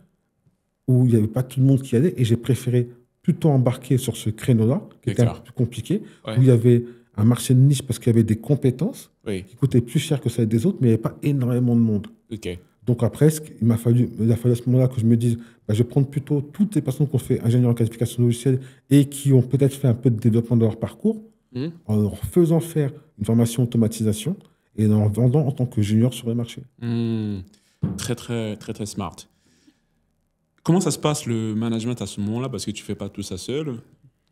où il n'y avait pas tout le monde qui allait, et j'ai préféré plutôt embarquer sur ce créneau-là, qui était un peu plus compliqué, où il y avait un marché de niche parce qu'il y avait des compétences qui coûtaient plus cher que celles des autres, mais il n'y avait pas énormément de monde. Donc après, il a fallu à ce moment-là que je me dise, je vais prendre plutôt toutes les personnes qui ont fait ingénieur en qualification logicielle et qui ont peut-être fait un peu de développement de leur parcours, en leur faisant faire une formation automatisation et en leur vendant en tant que junior sur le marché. Très, très, très, très smart. Comment ça se passe le management à ce moment-là? Parce que tu ne fais pas tout ça seul.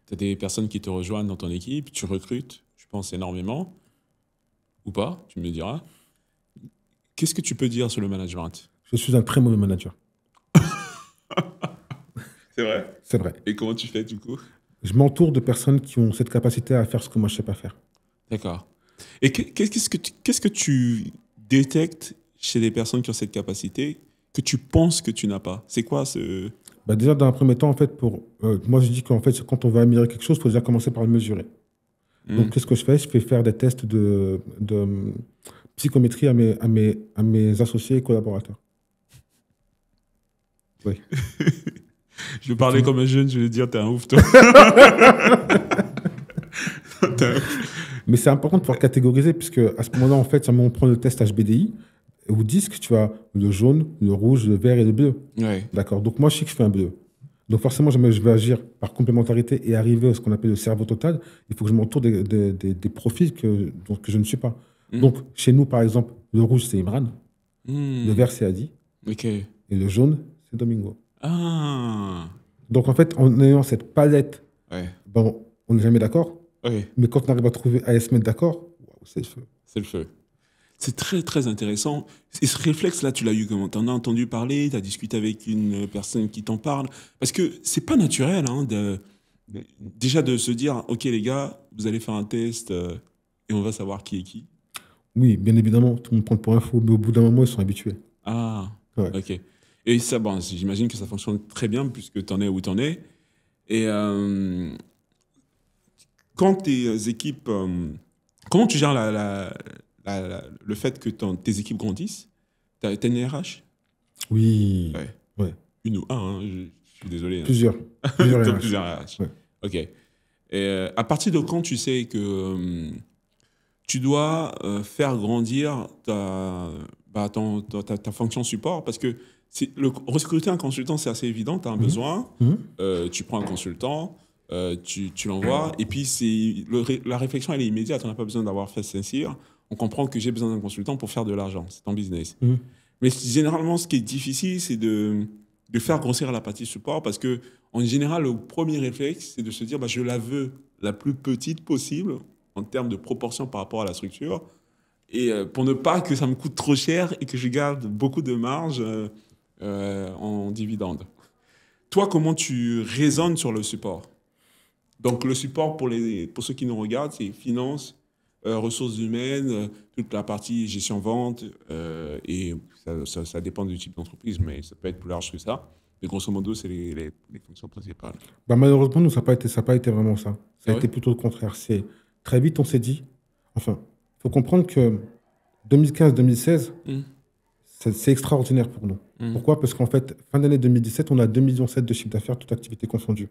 Tu as des personnes qui te rejoignent dans ton équipe, tu recrutes, je pense, énormément. Ou pas, tu me diras. Qu'est-ce que tu peux dire sur le management? Je suis un très mauvais manager. C'est vrai? C'est vrai. Et comment tu fais du coup? Je m'entoure de personnes qui ont cette capacité à faire ce que moi je ne sais pas faire. D'accord. Et qu'est-ce que tu détectes chez les personnes qui ont cette capacité que tu penses que tu n'as pas? C'est quoi ce... Déjà, dans un premier temps, en fait, moi je dis qu'en fait, quand on veut améliorer quelque chose, il faut déjà commencer par le mesurer. Donc, qu'est-ce que je fais? Je fais faire des tests de psychométrie à mes associés et collaborateurs. Oui. Je vais parler comme un jeune, je vais dire, t'es un ouf, toi. Mais c'est important de pouvoir catégoriser, puisque à ce moment-là, en fait, on prend le test HBDI, où disque, tu as le jaune, le rouge, le vert et le bleu. D'accord. Donc, moi, je sais que je fais un bleu. Donc, forcément, je vais agir par complémentarité et arriver à ce qu'on appelle le cerveau total. Il faut que je m'entoure des profils que je ne suis pas. Donc, chez nous, par exemple, le rouge, c'est Imran. Le vert, c'est Adi. Et le jaune, c'est Domingo. Donc, en fait, en ayant cette palette, on n'est jamais d'accord. Mais quand on arrive à se mettre d'accord, c'est le feu. C'est le feu. C'est très, très intéressant. Et ce réflexe-là, tu l'as eu comment? Tu en as entendu parler? Tu as discuté avec une personne qui t'en parle? Parce que c'est pas naturel, déjà de se dire, OK, les gars, vous allez faire un test et on va savoir qui est qui. Oui, bien évidemment, tout le monde prend pour info, mais au bout d'un moment, ils sont habitués. OK. Et ça, j'imagine que ça fonctionne très bien puisque tu en es où tu en es. Et quand tes équipes... comment tu gères le fait que tes équipes grandissent? T'as une RH? Oui. Ouais. Une ou un, je suis désolé. Plusieurs. Plusieurs RH. Ouais. OK. Et à partir de quand tu sais que tu dois faire grandir ta fonction support? Parce que recruter un consultant, c'est assez évident. Tu as un besoin, tu prends un consultant, tu l'envoies, et puis la réflexion, elle est immédiate. On n'a pas besoin d'avoir fait Saint-Cyr. On comprend que j'ai besoin d'un consultant pour faire de l'argent. C'est ton business. Mais généralement, ce qui est difficile, c'est de faire grossir la partie support parce que, en général, le premier réflexe, c'est de se dire je la veux la plus petite possible en termes de proportion par rapport à la structure et pour ne pas que ça me coûte trop cher et que je garde beaucoup de marge en dividendes. Toi, comment tu raisonnes sur le support? Donc, le support, pour ceux qui nous regardent, c'est finance, ressources humaines, toute la partie gestion-vente, et ça dépend du type d'entreprise, mais ça peut être plus large que ça. Mais grosso modo, c'est les fonctions principales. Malheureusement, nous, ça n'a pas été vraiment ça. Ça a été plutôt le contraire. Très vite, on s'est dit... Enfin, il faut comprendre que 2015-2016, c'est extraordinaire pour nous. Pourquoi? Parce qu'en fait, fin d'année 2017, on a 2,7 millions de chiffre d'affaires, toute activité confondue.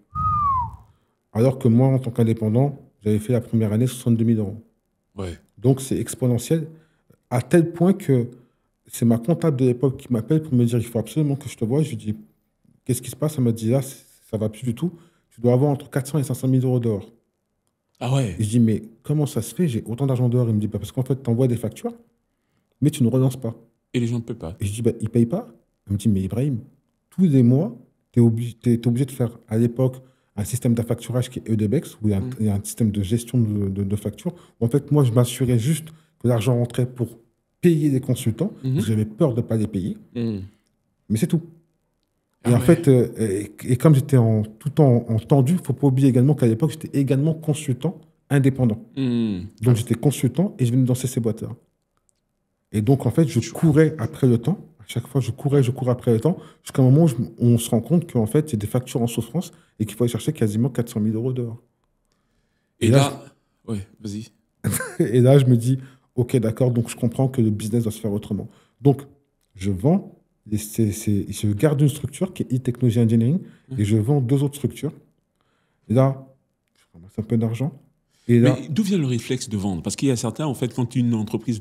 Alors que moi, en tant qu'indépendant, j'avais fait la première année 62 000 euros. Donc, c'est exponentiel. À tel point que c'est ma comptable de l'époque qui m'appelle pour me dire il faut absolument que je te voie. Je lui dis qu'est-ce qui se passe? Elle m'a dit là, ça va plus du tout. Tu dois avoir entre 400 et 500 000 euros dehors. Ah ouais. Et je dis mais comment ça se fait? J'ai autant d'argent dehors. Il me dit bah, parce qu'en fait, tu envoies des factures, mais tu ne relances pas. Et les gens ne peuvent pas. Et je dis bah, ils ne payent pas. Elle me dit mais Ibrahim, tous les mois, tu es obligé de faire à l'époque un système d'affacturage qui est Edebex, où il y a un système de gestion de factures. Où en fait, moi, je m'assurais juste que l'argent rentrait pour payer les consultants, parce que j'avais peur de ne pas les payer. Mais c'est tout. Et en fait, et comme j'étais tout le temps en tendu, il ne faut pas oublier également qu'à l'époque, j'étais également consultant indépendant. Donc, j'étais consultant et je venais danser ces boîtes-là. Et donc, en fait, je courais après le temps. À chaque fois, je courais après le temps, jusqu'à un moment où on se rend compte qu'en fait, c'est des factures en souffrance et qu'il faut aller chercher quasiment 400 000 euros dehors. Et là, ouais, vas-y. Et là, je me dis, OK, d'accord, donc je comprends que le business doit se faire autrement. Donc, je vends, je garde une structure qui est e-technology engineering et je vends 2 autres structures. Et là, je ramasse un peu d'argent. Et là, mais d'où vient le réflexe de vendre? Parce qu'il y a certains, en fait, quand une entreprise,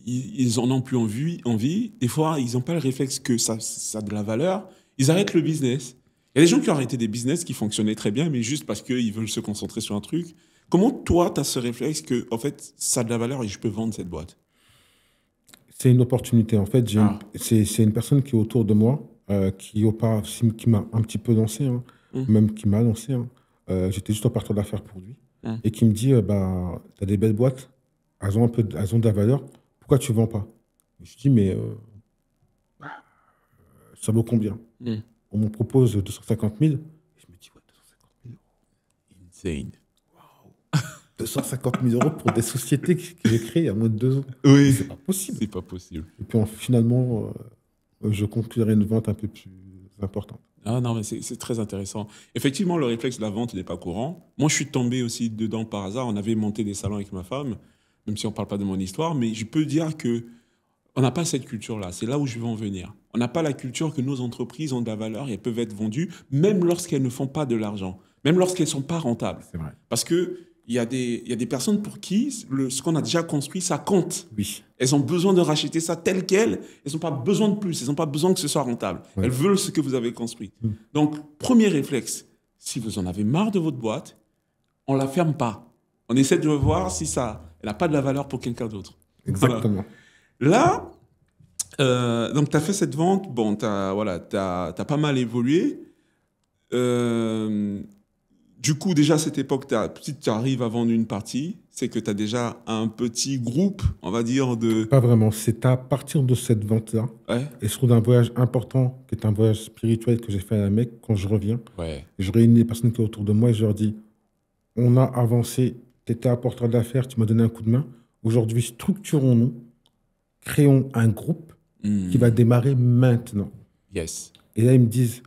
ils en ont plus envie. Des fois, ils n'ont pas le réflexe que ça a de la valeur. Ils arrêtent le business. Il y a des gens qui ont arrêté des business qui fonctionnaient très bien, mais juste parce qu'ils veulent se concentrer sur un truc. Comment toi, tu as ce réflexe que, en fait, ça a de la valeur et je peux vendre cette boîte? c'est une opportunité. En fait, c'est une personne qui est autour de moi, qui m'a un petit peu lancé, hein, même qui m'a lancé. Hein. J'étais juste en partant d'affaires pour lui. Et qui me dit, bah, tu as des belles boîtes, elles ont de la valeur, pourquoi tu ne vends pas? Je dis, mais ça vaut combien? On me propose 250 000. Et je me dis, ouais, 250 000 euros. Insane. 250 000 euros pour des sociétés que j'ai créées il y a moins de 2 ans. Oui. C'est pas possible. C'est pas possible. Et puis finalement, je conclurai une vente un peu plus importante. Ah non, mais c'est très intéressant. Effectivement, le réflexe de la vente, il n'est pas courant. Moi, je suis tombé aussi dedans par hasard. On avait monté des salons avec ma femme, même si on ne parle pas de mon histoire, mais je peux dire que on n'a pas cette culture-là. C'est là où je veux en venir. On n'a pas la culture que nos entreprises ont de la valeur et elles peuvent être vendues, même lorsqu'elles ne font pas de l'argent, même lorsqu'elles ne sont pas rentables. C'est vrai. Parce qu'il y a des personnes pour qui ce qu'on a déjà construit, ça compte. Oui. Elles ont besoin de racheter ça tel quel. Elles n'ont pas besoin de plus. Elles n'ont pas besoin que ce soit rentable. Ouais. Elles veulent ce que vous avez construit. Donc, premier réflexe, si vous en avez marre de votre boîte, on ne la ferme pas. On essaie de voir si elle n'a pas de la valeur pour quelqu'un d'autre. Exactement. Voilà. Là, donc tu as fait cette vente. Bon, tu as pas mal évolué. Du coup, déjà à cette époque, si tu arrives à vendre une partie, c'est que tu as déjà un petit groupe, on va dire, de... Pas vraiment. C'est à partir de cette vente-là, Ouais. et surtout d'un voyage important, qui est un voyage spirituel que j'ai fait à la Mecque, quand je reviens, Ouais. je réunis les personnes qui sont autour de moi et je leur dis, on a avancé, tu étais apporteur d'affaires, tu m'as donné un coup de main. Aujourd'hui, structurons-nous, créons un groupe qui va démarrer maintenant. Yes. Et là, ils me disent,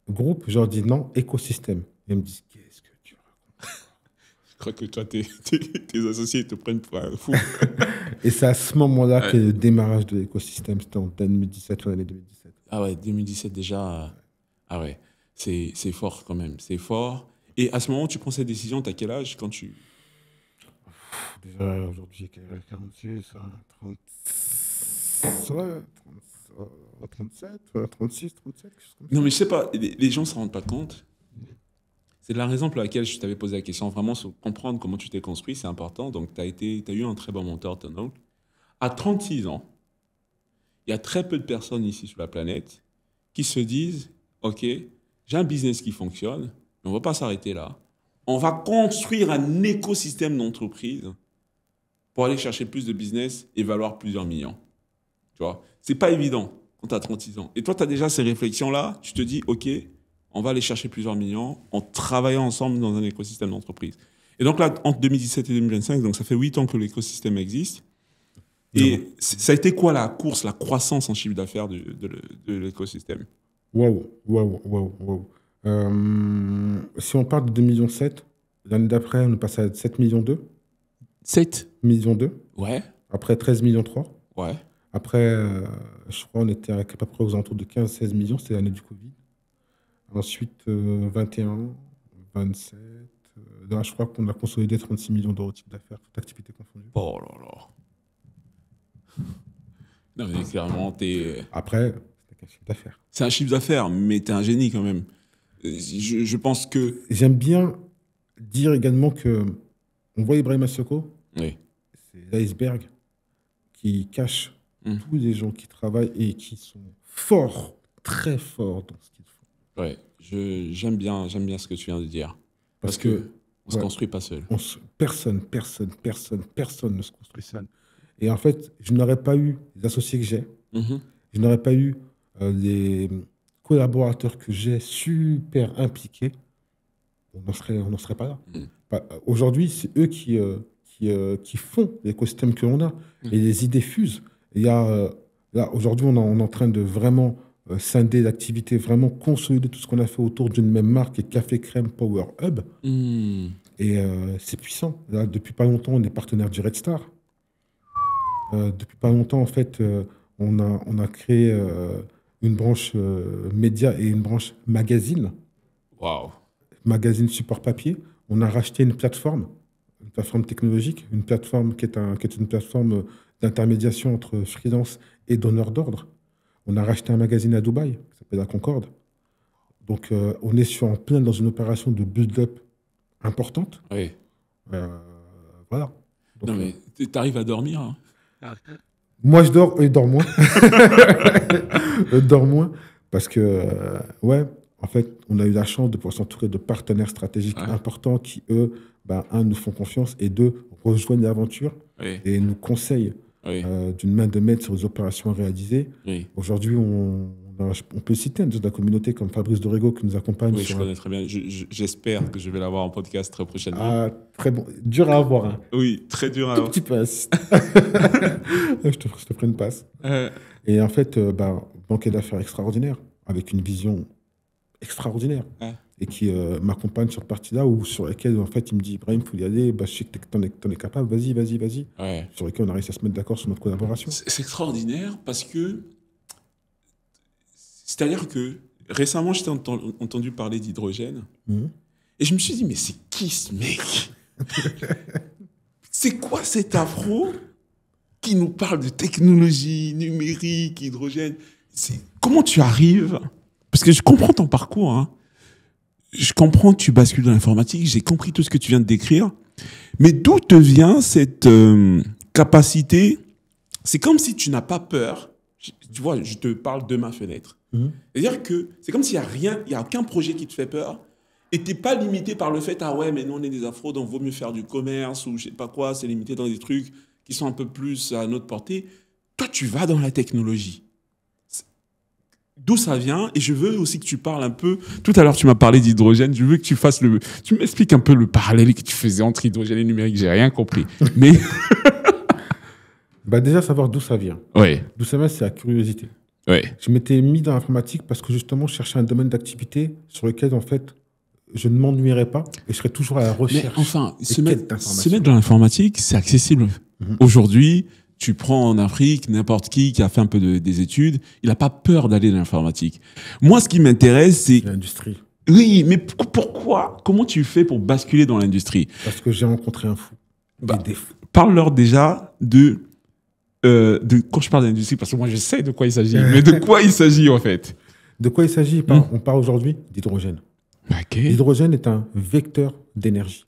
groupe, je leur dis non, écosystème. Et ils me disent, qu'est-ce que tu racontes? Je crois que toi, tes associés te prennent pour un fou. Et c'est à ce moment-là que le démarrage de l'écosystème, c'était en 2017 ou l'année 2017. Ah ouais, 2017 déjà. Ah ouais, c'est fort quand même, c'est fort. Et à ce moment où tu prends cette décision, t'as quel âge quand tu... Déjà, aujourd'hui, j'ai 46, 30, 37, 36, 37, quelque chose comme ça. Non mais je sais pas, les gens ne se rendent pas compte. C'est la raison pour laquelle je t'avais posé la question. Vraiment, comprendre comment tu t'es construit, c'est important. Donc, tu as eu un très bon mentor, ton oncle. À 36 ans, il y a très peu de personnes ici sur la planète qui se disent, OK, j'ai un business qui fonctionne, mais on ne va pas s'arrêter là. On va construire un écosystème d'entreprise pour aller chercher plus de business et valoir plusieurs millions. Tu vois, c'est pas évident quand tu as 36 ans. Et toi, tu as déjà ces réflexions-là, tu te dis, OK, on va aller chercher plusieurs millions en travaillant ensemble dans un écosystème d'entreprise. Et donc là, entre 2017 et 2025, donc ça fait 8 ans que l'écosystème existe. Et ça a été quoi la course, la croissance en chiffre d'affaires de l'écosystème? Waouh. Si on parle de 2,7 millions, l'année d'après, on est passé à 7,2 millions. 7 millions. Ouais. Après, 13,3 millions. Ouais. Après, je crois qu'on était à peu près aux alentours de 15-16 millions, c'était l'année du Covid. Ensuite, 21, 27. Là, je crois qu'on a consolidé 36 millions d'euros de chiffre d'affaires, toute activité confondue. Oh là là. Non, mais clairement, Après, c'est un chiffre d'affaires. c'est un chiffre d'affaires, mais tu es un génie quand même. Je pense que... J'aime bien dire également que on voit Ibrahima Sissoko, Oui. c'est l'iceberg qui cache tous les gens qui travaillent et qui sont forts, très forts dans ce qu'ils font. Ouais, j'aime bien ce que tu viens de dire. Parce que on se construit pas seul. Personne ne se construit seul. Et en fait, je n'aurais pas eu les associés que j'ai, je n'aurais pas eu les collaborateurs que j'ai super impliqués, on n'en serait pas là. Aujourd'hui, c'est eux qui font l'écosystème que l'on a. Et les idées fusent. Il y a, là, aujourd'hui, on est en train de vraiment scinder l'activité, vraiment consolider tout ce qu'on a fait autour d'une même marque, et Café Crème Power Hub. Et c'est puissant. Là, depuis pas longtemps, on est partenaire du Red Star. Depuis pas longtemps, en fait, on a créé une branche média et une branche magazine. Waouh. Magazine support papier. On a racheté une plateforme technologique, une plateforme qui est une plateforme d'intermédiation entre freelance et donneur d'ordre. On a racheté un magazine à Dubaï qui s'appelle La Concorde. Donc, on est en plein dans une opération de build-up importante. Oui. Voilà. Donc, non, mais tu arrives à dormir, hein? Moi, je dors, eux, ils dorment moins. Eux dorment moins parce que, ouais, en fait, on a eu la chance de pouvoir s'entourer de partenaires stratégiques importants qui, eux, un, nous font confiance et deux, rejoignent l'aventure et nous conseillent d'une main de maître sur les opérations réalisées. Aujourd'hui, on peut citer un de la communauté comme Fabrice Dorego qui nous accompagne. Oui, je connais très bien. J'espère que je vais l'avoir en podcast très prochainement. Ah, très bon. Dur à avoir. Hein. Oui, très dur à avoir. Tout petit passe. je te ferai une passe. Et en fait, banquier d'affaires extraordinaire, avec une vision extraordinaire. Et qui m'accompagne sur cette partie-là, sur laquelle, en fait, il me dit, Ibrahim, il faut y aller, je sais que t'en es capable, vas-y. Sur laquelle on a réussi à se mettre d'accord sur notre collaboration. C'est extraordinaire parce que, c'est-à-dire que récemment, j'étais entendu parler d'hydrogène et je me suis dit, mais c'est qui ce mec? C'est quoi cet afro qui nous parle de technologie numérique, hydrogène? Comment tu arrives? Parce que je comprends ton parcours, hein. Je comprends que tu bascules dans l'informatique, j'ai compris tout ce que tu viens de décrire, mais d'où te vient cette capacité? C'est comme si tu n'as pas peur. Tu vois, je te parle de ma fenêtre. C'est-à-dire que c'est comme s'il n'y a rien, il n'y a aucun projet qui te fait peur et tu n'es pas limité par le fait, ah ouais, mais nous on est des afros, donc vaut mieux faire du commerce ou je sais pas quoi, c'est limité dans des trucs qui sont un peu plus à notre portée. Toi, tu vas dans la technologie. D'où ça vient? Et je veux aussi que tu parles un peu. Tout à l'heure, tu m'as parlé d'hydrogène. Je veux que tu m'expliques un peu le parallèle que tu faisais entre hydrogène et numérique. J'ai rien compris. Mais déjà savoir d'où ça vient. Ouais. D'où ça vient, c'est la curiosité. Ouais. Je m'étais mis dans l'informatique parce que justement, je cherchais un domaine d'activité sur lequel en fait, je ne m'ennuierais pas et je serais toujours à la recherche. Mais enfin, se mettre dans l'informatique, c'est accessible. Aujourd'hui, tu prends en Afrique n'importe qui a fait un peu des études, il n'a pas peur d'aller dans l'informatique. Moi, ce qui m'intéresse, c'est l'industrie. Oui, mais pourquoi? Comment tu fais pour basculer dans l'industrie? Parce que j'ai rencontré un fou. Parle-leur déjà de quand je parle d'industrie, parce que moi, je sais de quoi il s'agit, mais de quoi il s'agit en fait? De quoi il s'agit? On parle aujourd'hui d'hydrogène. L'hydrogène est un vecteur d'énergie.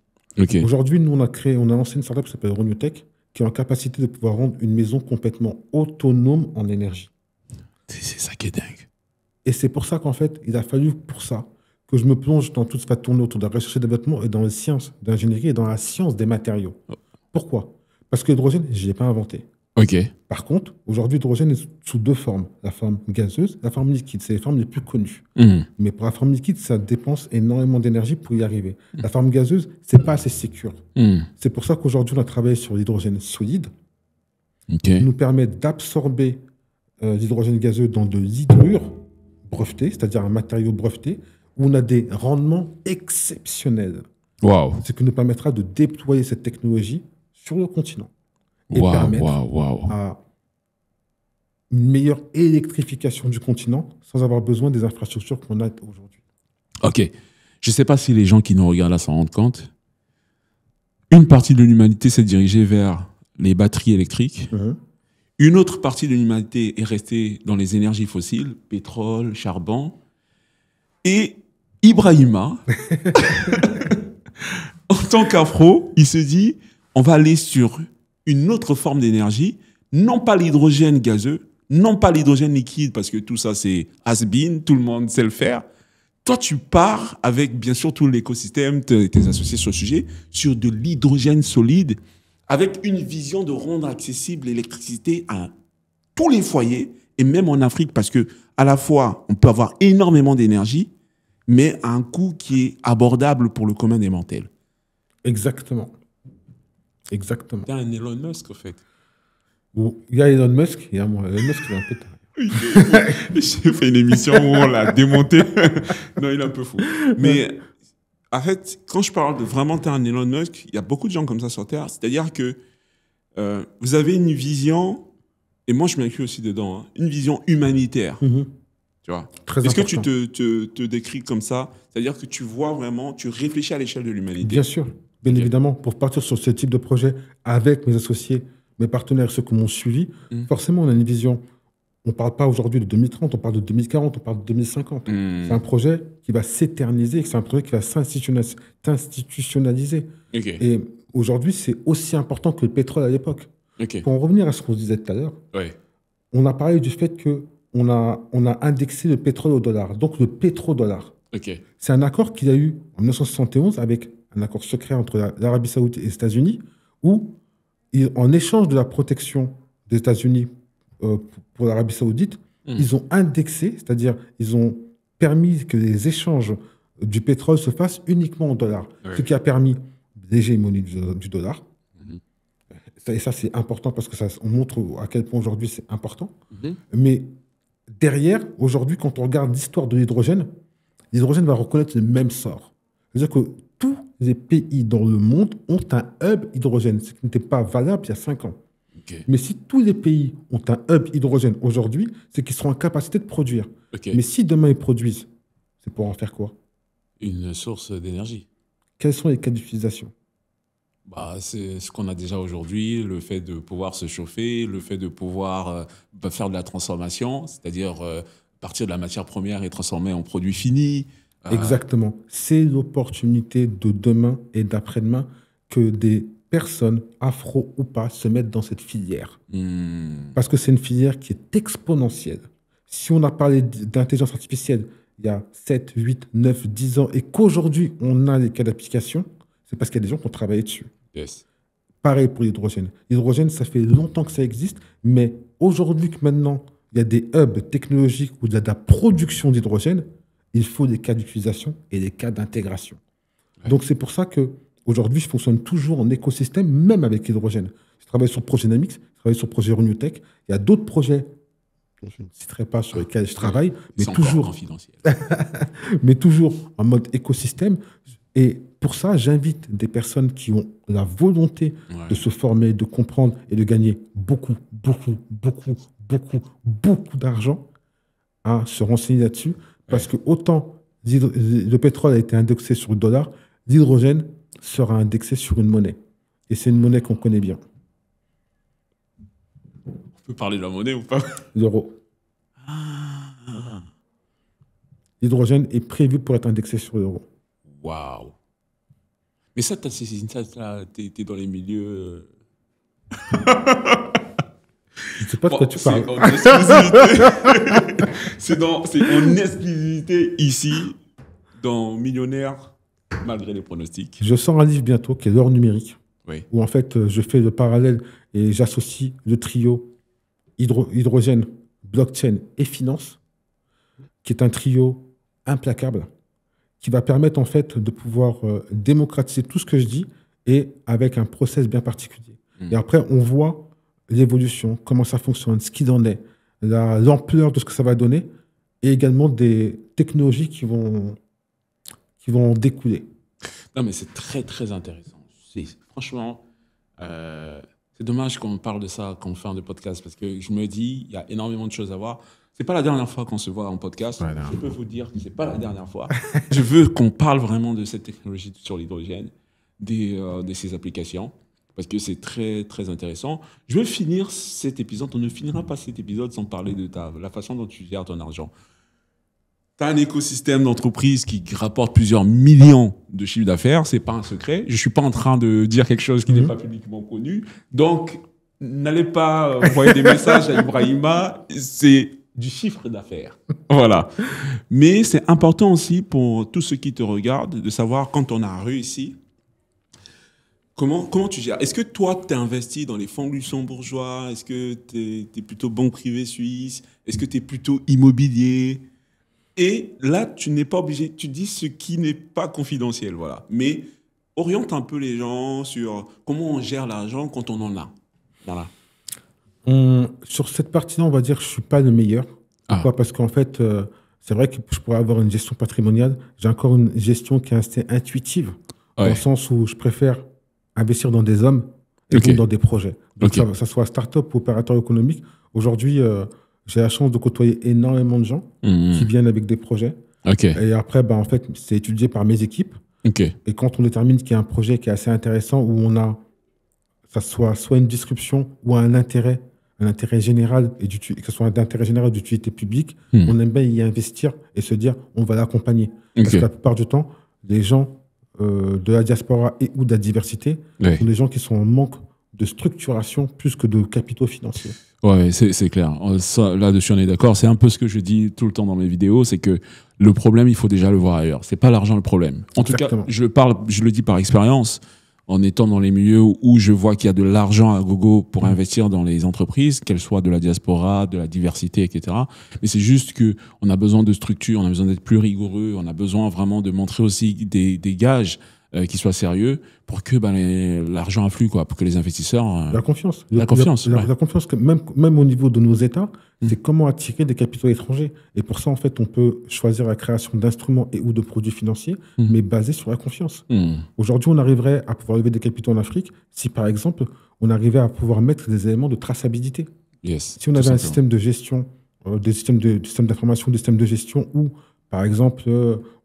Aujourd'hui, nous, on a lancé une startup qui s'appelle Renewtech, qui est en capacité de pouvoir rendre une maison complètement autonome en énergie. C'est ça qui est dingue. Et c'est pour ça qu'en fait, il a fallu pour ça que je me plonge dans tout ce qui va tourner autour de la recherche et développement et dans les sciences d'ingénierie et dans la science des matériaux. Pourquoi? Parce que l'hydrogène, je ne l'ai pas inventé. Par contre, aujourd'hui, l'hydrogène est sous deux formes. La forme gazeuse, la forme liquide. C'est les formes les plus connues. Mais pour la forme liquide, ça dépense énormément d'énergie pour y arriver. La forme gazeuse, ce n'est pas assez sécure. C'est pour ça qu'aujourd'hui, on a travaillé sur l'hydrogène solide, qui nous permet d'absorber l'hydrogène gazeux dans de l'hydrure breveté, c'est-à-dire un matériau breveté, où on a des rendements exceptionnels. Ce qui nous permettra de déployer cette technologie sur le continent. Et permettre à une meilleure électrification du continent sans avoir besoin des infrastructures qu'on a aujourd'hui. Ok. Je ne sais pas si les gens qui nous regardent là s'en rendent compte. Une partie de l'humanité s'est dirigée vers les batteries électriques. Une autre partie de l'humanité est restée dans les énergies fossiles, pétrole, charbon. Et Ibrahima, en tant qu'afro, il se dit, on va aller sur une autre forme d'énergie, non pas l'hydrogène gazeux, non pas l'hydrogène liquide, parce que tout ça, c'est has-been, tout le monde sait le faire. Toi, tu pars avec, bien sûr, tout l'écosystème, tes associés sur le sujet, sur de l'hydrogène solide, avec une vision de rendre accessible l'électricité à tous les foyers, et même en Afrique, parce que à la fois, on peut avoir énormément d'énergie, mais à un coût qui est abordable pour le commun des mortels. Exactement. Exactement. T'es un Elon Musk, en fait. Bon, il y a Elon Musk, il y a moi. Elon Musk, il est un peu tard. J'ai fait une émission où on l'a démonté. Non, il est un peu fou. Mais en fait, quand je parle de vraiment t'es un Elon Musk, il y a beaucoup de gens comme ça sur Terre. C'est-à-dire que vous avez une vision, et moi je m'inclus aussi dedans, hein, une vision humanitaire. Tu vois. Est-ce que tu te décris comme ça? C'est-à-dire que tu vois vraiment, tu réfléchis à l'échelle de l'humanité. Bien sûr, bien évidemment. Pour partir sur ce type de projet avec mes associés, mes partenaires, ceux qui m'ont suivi, forcément, on a une vision. On ne parle pas aujourd'hui de 2030, on parle de 2040, on parle de 2050. C'est un projet qui va s'éterniser, c'est un projet qui va s'institutionnaliser. Et aujourd'hui, c'est aussi important que le pétrole à l'époque. Pour en revenir à ce qu'on disait tout à l'heure, on a parlé du fait qu'on a indexé le pétrole au dollar, donc le pétrodollar. C'est un accord qu'il y a eu en 1971 avec un accord secret entre l'Arabie Saoudite et les États-Unis, où, en échange de la protection des États-Unis pour l'Arabie Saoudite, ils ont indexé, c'est-à-dire ils ont permis que les échanges du pétrole se fassent uniquement en dollars, ce qui a permis l'hégémonie du dollar. Et ça, c'est important parce que on montre à quel point aujourd'hui c'est important. Mais derrière, aujourd'hui, quand on regarde l'histoire de l'hydrogène va reconnaître le même sort. C'est-à-dire que tous les pays dans le monde ont un hub hydrogène, ce qui n'était pas valable il y a 5 ans. Mais si tous les pays ont un hub hydrogène aujourd'hui, c'est qu'ils seront en capacité de produire. Mais si demain ils produisent, c'est pour en faire quoi? Une source d'énergie. Quels sont les cas d'utilisation? C'est ce qu'on a déjà aujourd'hui, le fait de pouvoir se chauffer, le fait de pouvoir faire de la transformation, c'est-à-dire partir de la matière première et transformer en produit fini. Exactement. C'est l'opportunité de demain et d'après-demain que des personnes, afro ou pas, se mettent dans cette filière. Parce que c'est une filière qui est exponentielle. Si on a parlé d'intelligence artificielle il y a 7, 8, 9, 10 ans et qu'aujourd'hui on a les cas d'application, c'est parce qu'il y a des gens qui ont travaillé dessus. Pareil pour l'hydrogène. L'hydrogène, ça fait longtemps que ça existe, mais aujourd'hui que maintenant il y a des hubs technologiques où il y a de la production d'hydrogène, il faut des cas d'utilisation et des cas d'intégration. Donc c'est pour ça que aujourd'hui, je fonctionne toujours en écosystème, même avec l'hydrogène. Je travaille sur le projet Namix, je travaille sur le projet Renewtech. Il y a d'autres projets, je ne citerai pas, sur lesquels je travaille, mais toujours en mode écosystème. Et pour ça, j'invite des personnes qui ont la volonté de se former, de comprendre et de gagner beaucoup d'argent à se renseigner là-dessus. Parce que autant le pétrole a été indexé sur le dollar, l'hydrogène sera indexé sur une monnaie. Et c'est une monnaie qu'on connaît bien. On peut parler de la monnaie ou pas? L'euro. L'hydrogène est prévu pour être indexé sur l'euro. Waouh. Mais ça, t'es dans les milieux... Je ne sais pas de quoi tu parles. C'est en exclusivité ici, dans Millionnaire, malgré les pronostics. Je sors un livre bientôt qui est l'or numérique, où en fait je fais le parallèle et j'associe le trio hydrogène, blockchain et finance, qui est un trio implacable, qui va permettre en fait de pouvoir démocratiser tout ce que je dis et avec un process bien particulier. Et après, on voit l'évolution, comment ça fonctionne, ce qu'il en est, l'ampleur de ce que ça va donner et également des technologies qui vont en découler. Non, mais c'est très, très intéressant. Franchement, c'est dommage qu'on parle de ça quand on fait un podcast parce que je me dis, il y a énormément de choses à voir. C'est pas la dernière fois qu'on se voit en podcast. Je peux vous dire que c'est pas la dernière fois. Je veux qu'on parle vraiment de cette technologie sur l'hydrogène, de ses applications. parce que c'est très, très intéressant. Je veux finir cet épisode, on ne finira pas cet épisode sans parler de la façon dont tu gères ton argent. Tu as un écosystème d'entreprises qui rapporte plusieurs millions de chiffres d'affaires, c'est pas un secret. Je suis pas en train de dire quelque chose qui n'est pas publiquement connu. Donc, n'allez pas envoyer des messages à Ibrahima, c'est du chiffre d'affaires. Voilà. Mais c'est important aussi pour tous ceux qui te regardent de savoir quand on a réussi, comment tu gères. Est-ce que toi, tu es investi dans les fonds luxembourgeois? Est-ce que tu es plutôt banque privée suisse? Est-ce que tu es plutôt immobilier? Et là, tu n'es pas obligé, tu dis ce qui n'est pas confidentiel, voilà. Mais oriente un peu les gens sur comment on gère l'argent quand on en a. Voilà. Sur cette partie-là, on va dire que je ne suis pas le meilleur. Pourquoi ? Parce qu'en fait, c'est vrai que je pourrais avoir une gestion patrimoniale. J'ai encore une gestion qui est assez intuitive, dans le sens où je préfère investir dans des hommes et dans des projets. Donc, que ça soit start-up ou opérateur économique. Aujourd'hui, j'ai la chance de côtoyer énormément de gens qui viennent avec des projets. Et après, en fait, c'est étudié par mes équipes. Et quand on détermine qu'il y a un projet qui est assez intéressant, où on a, ça soit une disruption ou un intérêt général, et que ce soit un intérêt général d'utilité publique, on aime bien y investir et se dire, on va l'accompagner. Parce que la plupart du temps, les gens de la diaspora et ou de la diversité sont des gens qui sont en manque de structuration plus que de capitaux financiers. Ouais, c'est clair. Là-dessus, on est d'accord. C'est un peu ce que je dis tout le temps dans mes vidéos, c'est que le problème, il faut déjà le voir ailleurs. C'est pas l'argent le problème. En tout cas, je le dis par expérience, en étant dans les milieux où je vois qu'il y a de l'argent à gogo pour investir dans les entreprises, qu'elles soient de la diaspora, de la diversité, etc. Mais c'est juste que on a besoin de structure, on a besoin d'être plus rigoureux, on a besoin vraiment de montrer aussi des gages qui soient sérieux pour que l'argent afflue, quoi, pour que les investisseurs... La confiance. La confiance, la confiance que même au niveau de nos États, c'est comment attirer des capitaux étrangers. Et pour ça, en fait, on peut choisir la création d'instruments et ou de produits financiers, mais basés sur la confiance. Aujourd'hui, on arriverait à pouvoir lever des capitaux en Afrique si, par exemple, on arrivait à pouvoir mettre des éléments de traçabilité. Si on avait un système de gestion, des systèmes d'information, des systèmes de gestion où, par exemple,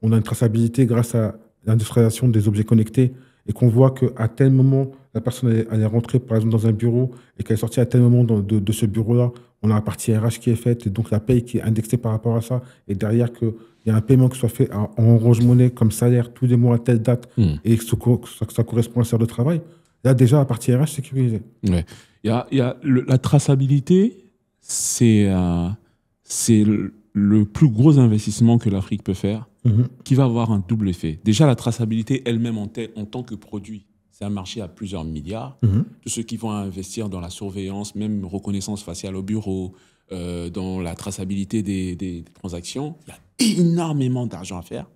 on a une traçabilité grâce à l'industrialisation des objets connectés et qu'on voit qu'à tel moment, la personne elle est rentrée, par exemple, dans un bureau et qu'elle est sortie à tel moment de ce bureau-là, on a la partie RH qui est faite et donc la paye qui est indexée par rapport à ça. Et derrière, qu'il y a un paiement qui soit fait en Orange Money comme salaire tous les mois à telle date et que ça correspond à un salaire de travail. Là, déjà, la partie RH sécurisée. Ouais. La traçabilité, c'est le plus gros investissement que l'Afrique peut faire, qui va avoir un double effet. Déjà, la traçabilité elle-même en tant que produit, c'est un marché à plusieurs milliards. Tous ceux qui vont investir dans la surveillance, même reconnaissance faciale au bureau, dans la traçabilité des transactions, il y a énormément d'argent à faire.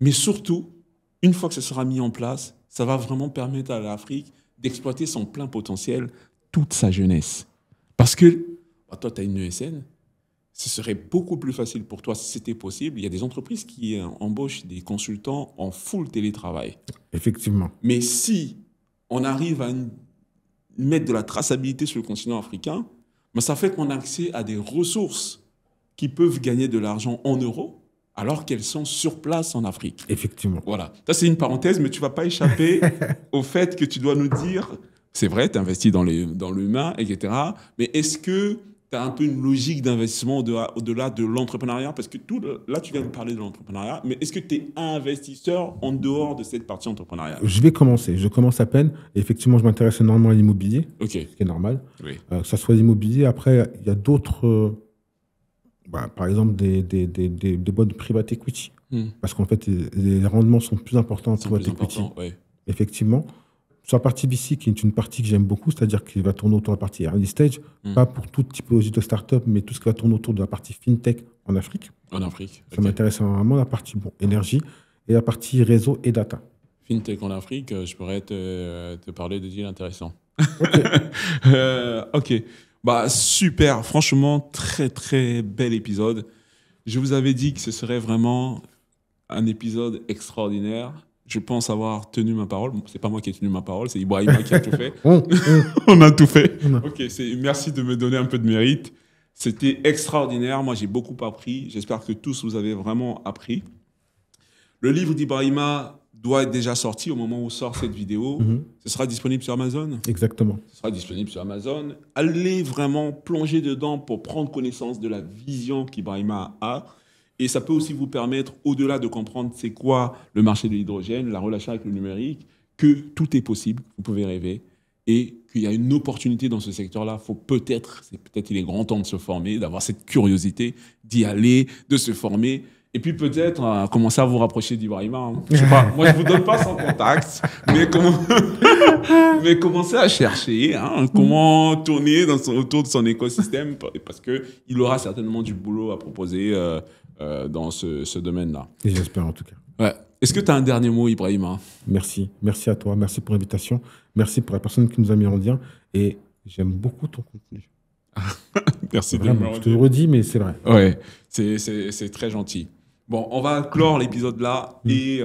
Mais surtout, une fois que ce sera mis en place, ça va vraiment permettre à l'Afrique d'exploiter son plein potentiel, toute sa jeunesse. Parce que, toi, tu as une ESN, ce serait beaucoup plus facile pour toi si c'était possible. Il y a des entreprises qui embauchent des consultants en full télétravail. Effectivement. Mais si on arrive à mettre de la traçabilité sur le continent africain, ça fait qu'on a accès à des ressources qui peuvent gagner de l'argent en euros alors qu'elles sont sur place en Afrique. Effectivement. Voilà. Ça, c'est une parenthèse, mais tu ne vas pas échapper au fait que tu dois nous dire, c'est vrai, tu investis dans l'humain, etc. Mais est-ce que tu as un peu une logique d'investissement au-delà de l'entrepreneuriat? Parce que là, tu viens de parler de l'entrepreneuriat, mais est-ce que tu es investisseur en dehors de cette partie entrepreneuriale? Je commence à peine. Et effectivement, je m'intéresse énormément à l'immobilier, ce qui est normal. Oui. Que ça soit l'immobilier. Après, il y a d'autres, par exemple, des boîtes de private equity. Parce qu'en fait, les rendements sont plus importants en private equity. Effectivement. Sur la partie VC, qui est une partie que j'aime beaucoup, c'est-à-dire qu'il va tourner autour de la partie early stage, pas pour toute typologie de start-up, mais tout ce qui va tourner autour de la partie fintech en Afrique. En Afrique. Ça m'intéresse vraiment, la partie énergie et la partie réseau et data. Fintech en Afrique, je pourrais te parler de deals intéressants. Ok. Super. Franchement, très, très bel épisode. Je vous avais dit que ce serait vraiment un épisode extraordinaire. Je pense avoir tenu ma parole. C'est pas moi qui ai tenu ma parole, c'est Ibrahima qui a tout fait. On a tout fait. Ok, merci de me donner un peu de mérite. C'était extraordinaire. Moi, j'ai beaucoup appris. J'espère que tous vous avez vraiment appris. Le livre d'Ibrahima, doit être déjà sorti au moment où sort cette vidéo. Ce sera disponible sur Amazon. Exactement. Ce sera disponible sur Amazon. Allez vraiment plonger dedans pour prendre connaissance de la vision qu'Ibrahima a. Et ça peut aussi vous permettre, au-delà de comprendre c'est quoi le marché de l'hydrogène, la relation avec le numérique, que tout est possible, vous pouvez rêver, et qu'il y a une opportunité dans ce secteur-là. Peut-être il est grand temps de se former, d'avoir cette curiosité, d'y aller, de se former. Et puis peut-être commencer à vous rapprocher d'Ibrahima. Hein. Je sais pas, moi je vous donne pas son contact, mais commencez à chercher comment tourner autour de son écosystème, parce qu'il aura certainement du boulot à proposer dans ce domaine-là. Et j'espère en tout cas. Ouais. Est-ce que tu as un dernier mot, Ibrahima? Merci. Merci à toi. Merci pour l'invitation. Merci pour la personne qui nous a mis en lien. Et j'aime beaucoup ton contenu. Merci de vraiment, je te le redis, mais c'est vrai. Ouais, c'est très gentil. Bon, on va clore l'épisode là et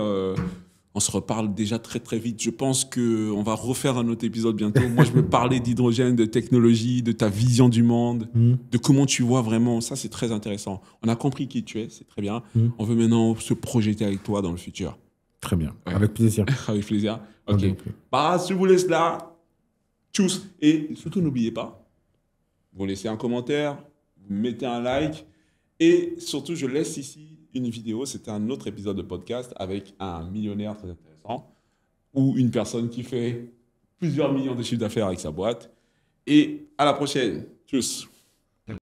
on se reparle déjà très très vite. Je pense qu'on va refaire un autre épisode bientôt. Moi, je veux parler d'hydrogène, de technologie, de ta vision du monde, de comment tu vois vraiment. Ça, c'est très intéressant. On a compris qui tu es, c'est très bien. On veut maintenant se projeter avec toi dans le futur. Très bien, ouais. Avec plaisir. Avec plaisir. Ok. Bah, je vous laisse là. Tchuss. Et surtout, n'oubliez pas, vous laissez un commentaire, vous mettez un like. Et surtout, je laisse ici une vidéo, c'était un autre épisode de podcast avec un millionnaire très intéressant ou une personne qui fait plusieurs millions de chiffres d'affaires avec sa boîte. Et à la prochaine. Tchuss.